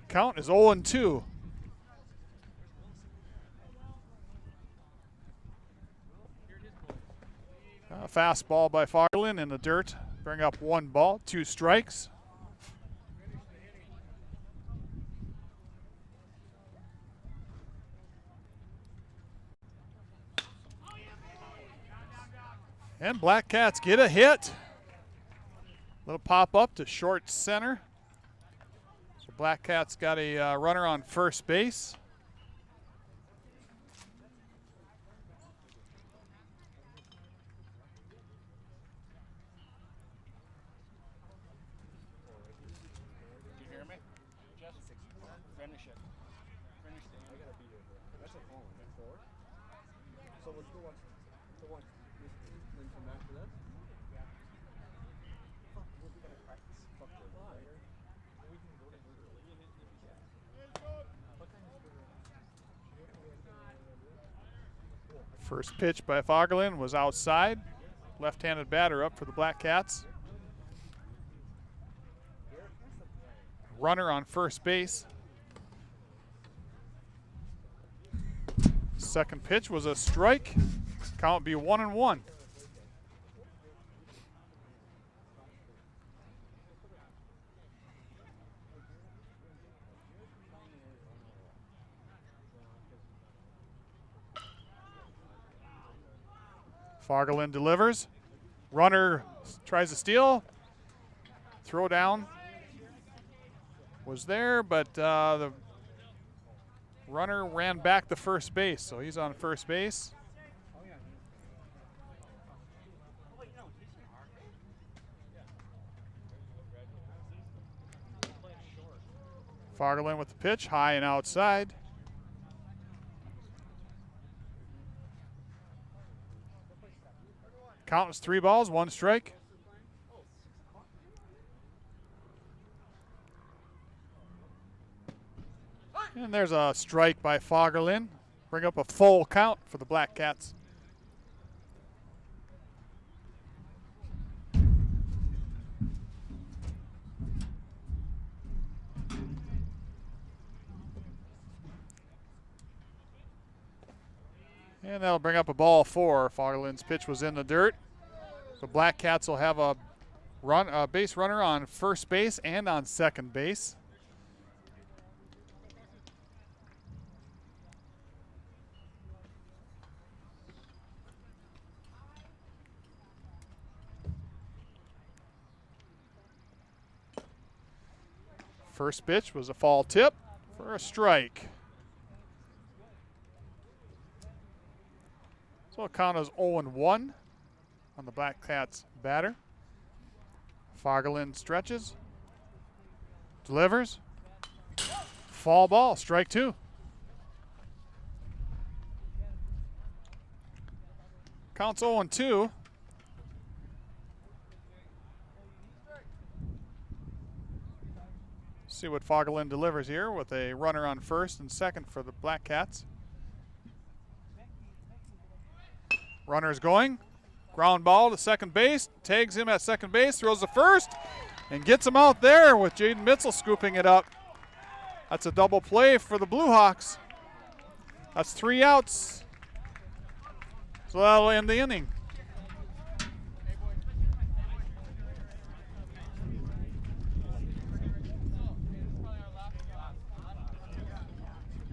Count is 0-2. Fastball by Fagerlund in the dirt. Bring up 1 ball, 2 strikes. And Black Cats get a hit. Little pop up to short center. So Black Cats got a runner on first base. First pitch by Fagerlund was outside. Left-handed batter up for the Black Cats. Runner on first base. Second pitch was a strike. Count be 1-1. Fagerlund delivers. Runner tries to steal. Throw down was there, but the runner ran back to first base, so he's on first base. Fagerlund with the pitch, high and outside. Count is 3 balls, 1 strike. And there's a strike by Fagerlund. Bring up a full count for the Black Cats. And that'll bring up a ball 4. Fagerlund's pitch was in the dirt. The Black Cats will have a base runner on first base and on second base. First pitch was a foul tip for a strike. So a count is 0-1 on the Black Cats batter. Fagerlund stretches, delivers, foul ball, strike 2. Counts 0-2. See what Fagerlund delivers here with a runner on first and second for the Black Cats. Runner's going. Ground ball to second base. Tags him at second base. Throws the first. And gets him out there with Jaden Mitzel scooping it up. That's a double play for the Blue Hawks. That's 3 outs. So that'll end the inning.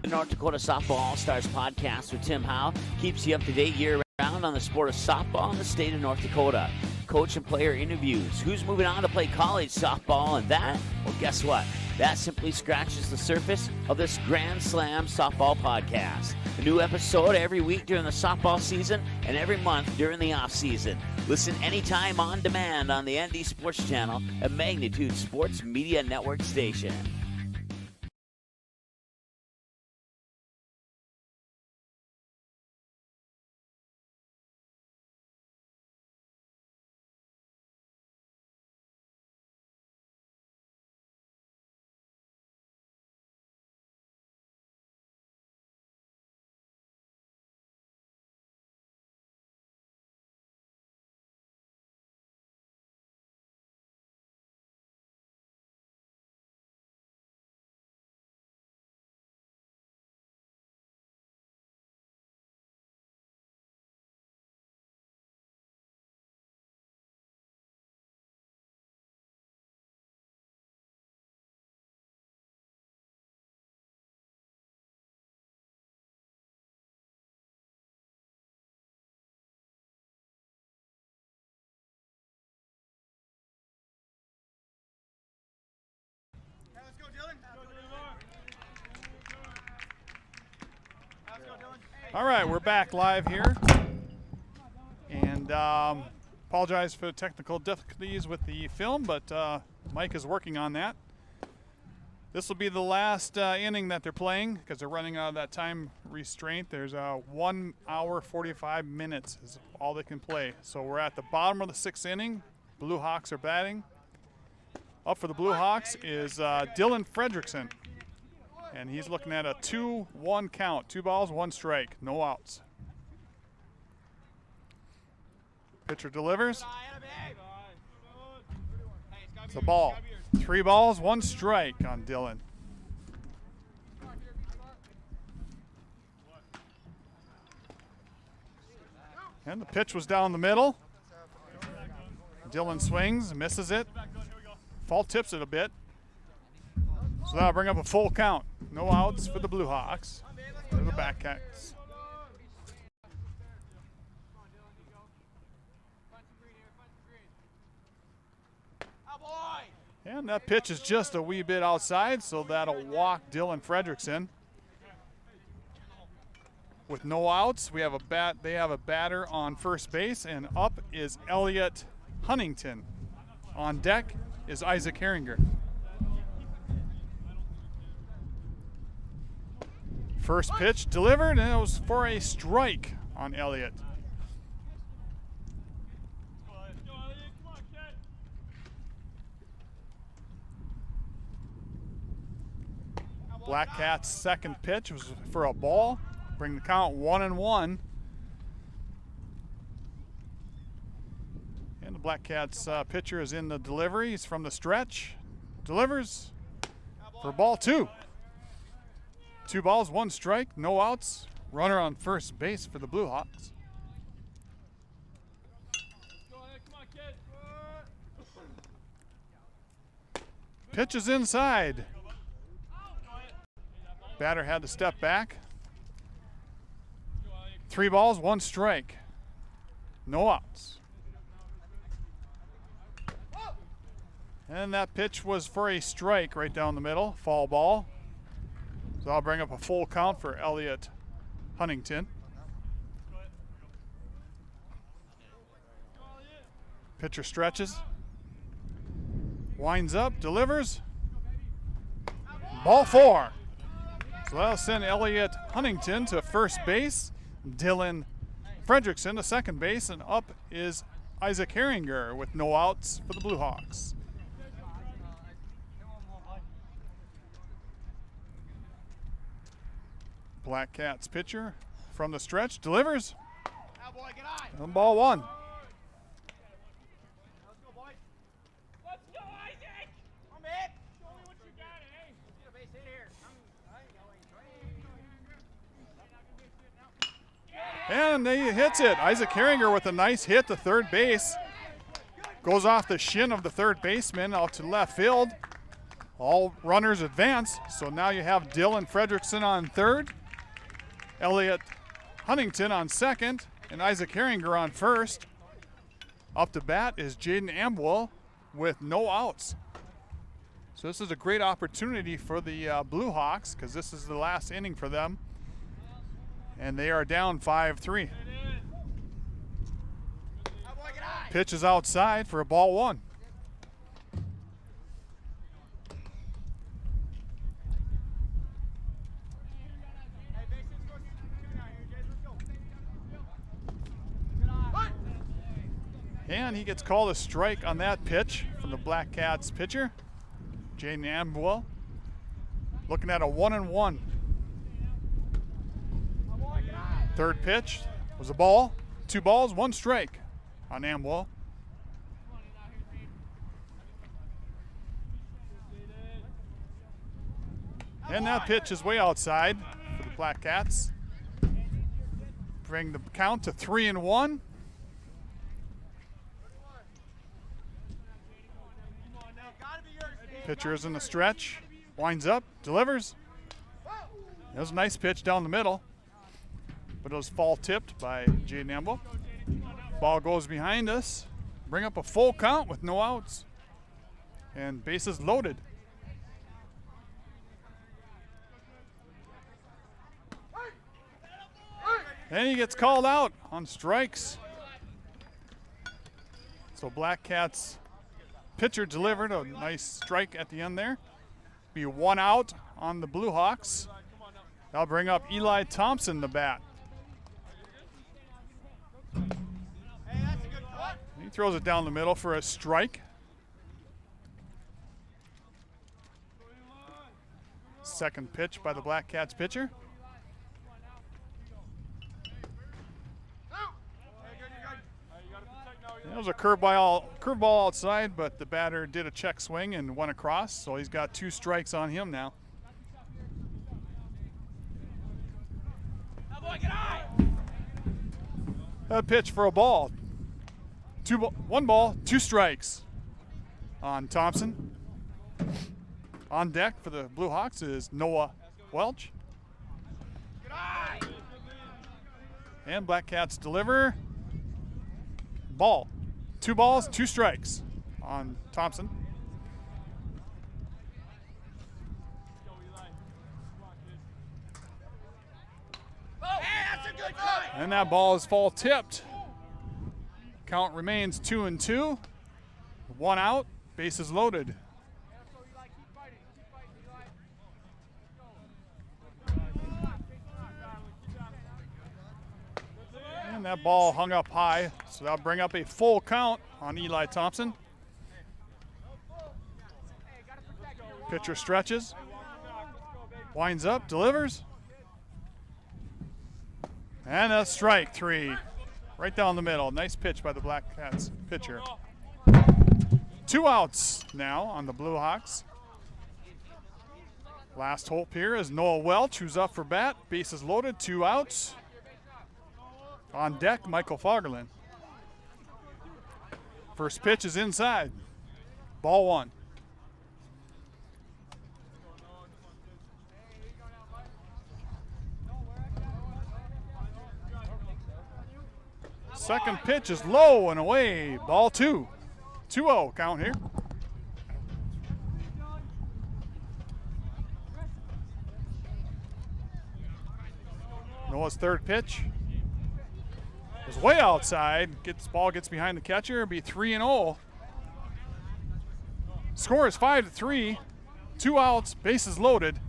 The North Dakota Softball All-Stars podcast with Tim Howe keeps you up to date year-round on the sport of softball in the state of North Dakota. Coach and player interviews, who's moving on to play college softball, and that, well, guess what? That simply scratches the surface of this Grand Slam softball podcast. A new episode every week during the softball season and every month during the off-season. Listen anytime on demand on the ND Sports Channel, a Magnitude Sports Media Network station. All right, we're back live here. And apologize for the technical difficulties with the film, but Mike is working on that. This will be the last inning that they're playing because they're running out of that time restraint. There's 1 hour, 45 minutes is all they can play. So we're at the bottom of the 6th inning. Blue Hawks are batting. Up for the Blue Hawks is Dylan Fredrickson. And he's looking at a 2-1 count. 2 balls, 1 strike, no outs. Pitcher delivers. It's a ball. 3 balls, 1 strike on Dylan. And the pitch was down the middle. Dylan swings, misses it. Fall tips it a bit. So that'll bring up a full count. No outs for the Blue Hawks. For the Batcats. And that pitch is just a wee bit outside, so that'll walk Dylan Fredrickson. With no outs, we have they have a batter on first base, and up is Elliot Huntington. On deck is Isaac Herringer. First pitch delivered, and it was for a strike on Elliot. Black Cat's second pitch was for a ball. Bring the count 1-1. And the Black Cats pitcher is in the delivery. He's from the stretch. Delivers for ball 2. 2 balls, 1 strike, no outs. Runner on first base for the Blue Hawks. Pitch is inside. Batter had to step back. 3 balls, 1 strike. No outs. And that pitch was for a strike right down the middle, foul ball. So I'll bring up a full count for Elliot Huntington. Pitcher stretches. Winds up, delivers. Ball 4. So that'll send Elliot Huntington to first base. Dylan Fredrickson to second base, and up is Isaac Herringer with no outs for the Blue Hawks. Black Cats pitcher from the stretch delivers. And ball 1. And he hits it. Isaac Herringer with a nice hit to third base. Goes off the shin of the third baseman out to left field. All runners advance. So now you have Dylan Fredrickson on third, Elliot Huntington on second, and Isaac Herringer on first. Up to bat is Jaden Amwell with no outs. So this is a great opportunity for the Blue Hawks because this is the last inning for them. And they are down 5-3. Pitch is outside for a ball 1. And he gets called a strike on that pitch from the Black Cats pitcher, Jaden Amwell. Looking at a 1-1. Third pitch was a ball. 2 balls, 1 strike on Amwell. And that pitch is way outside for the Black Cats. Bring the count to 3-1. Pitcher is in the stretch. Winds up, delivers. That was a nice pitch down the middle, but it was fall tipped by Jaden Amwell. Ball goes behind us. Bring up a full count with no outs. And bases loaded. And he gets called out on strikes. So Black Cats pitcher delivered a nice strike at the end there. Be 1 out on the Blue Hawks. That'll bring up Eli Thompson to bat. He throws it down the middle for a strike. Second pitch by the Black Cats pitcher. That was a curveball outside, but the batter did a check swing and went across, so he's got 2 strikes on him now. That pitch for a ball. 1 ball, 2 strikes on Thompson. On deck for the Blue Hawks is Noah Welch. And Black Cats deliver. Ball. 2 balls, 2 strikes on Thompson. And that ball is fall tipped. Count remains 2-2. 1 out, bases loaded. And that ball hung up high, so that'll bring up a full count on Eli Thompson. Pitcher stretches, winds up, delivers. And a strike 3, right down the middle. Nice pitch by the Black Cats pitcher. 2 outs now on the Blue Hawks. Last hope here is Noah Welch, who's up for bat. Bases loaded, 2 outs. On deck, Michael Fagerlund. First pitch is inside. Ball 1. Second pitch is low and away. Ball 2. 2-0 count here. Noah's third pitch is way outside. Ball gets behind the catcher. It'll be 3-0. Score is 5-3. 2 outs, bases loaded.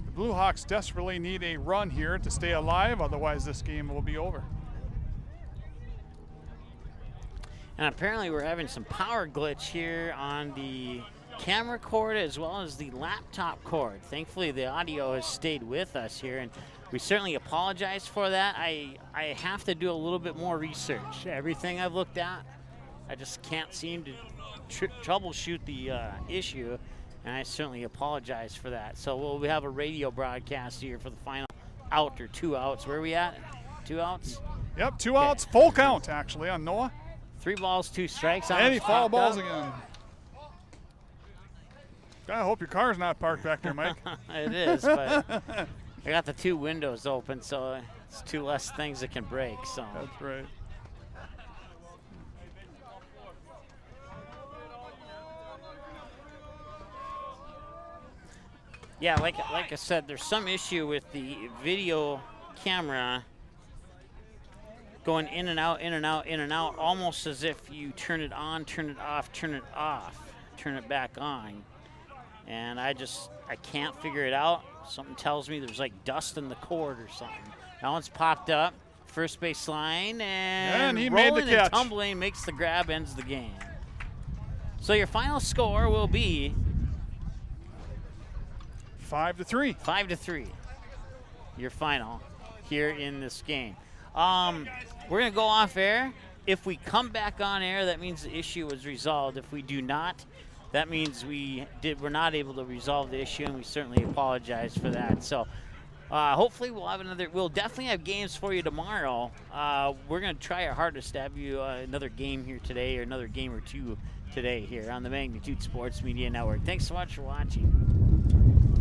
The Blue Hawks desperately need a run here to stay alive, otherwise this game will be over. And apparently we're having some power glitch here on the camera cord as well as the laptop cord. Thankfully the audio has stayed with us here, and we certainly apologize for that. I have to do a little bit more research. Everything I've looked at, I just can't seem to troubleshoot the issue, and I certainly apologize for that. So we'll have a radio broadcast here for the final out or 2 outs. Where are we at? 2 outs? Yep, 2 outs, full count actually on Noah. 3 balls, 2 strikes. And he foul balls again. I hope your car's not parked back there, Mike. It is, but I got the 2 windows open, so it's 2 less things that can break. So that's right. Yeah, like I said, there's some issue with the video camera going in and out, in and out, in and out, almost as if you turn it on, turn it off, turn it off, turn it back on. And I can't figure it out. Something tells me there's like dust in the cord or something. Now it's popped up, first base line, and he rolling made the catch. And tumbling, makes the grab, ends the game. So your final score will be 5-3. 5-3. Your final here in this game. We're gonna go off air. If we come back on air, that means the issue was resolved. If we do not, that means we're not able to resolve the issue, and we certainly apologize for that. So hopefully we'll definitely have games for you tomorrow. We're going to try our hardest to have you another game here today, or another game or 2 today here on the Magnitude Sports Media Network. Thanks so much for watching.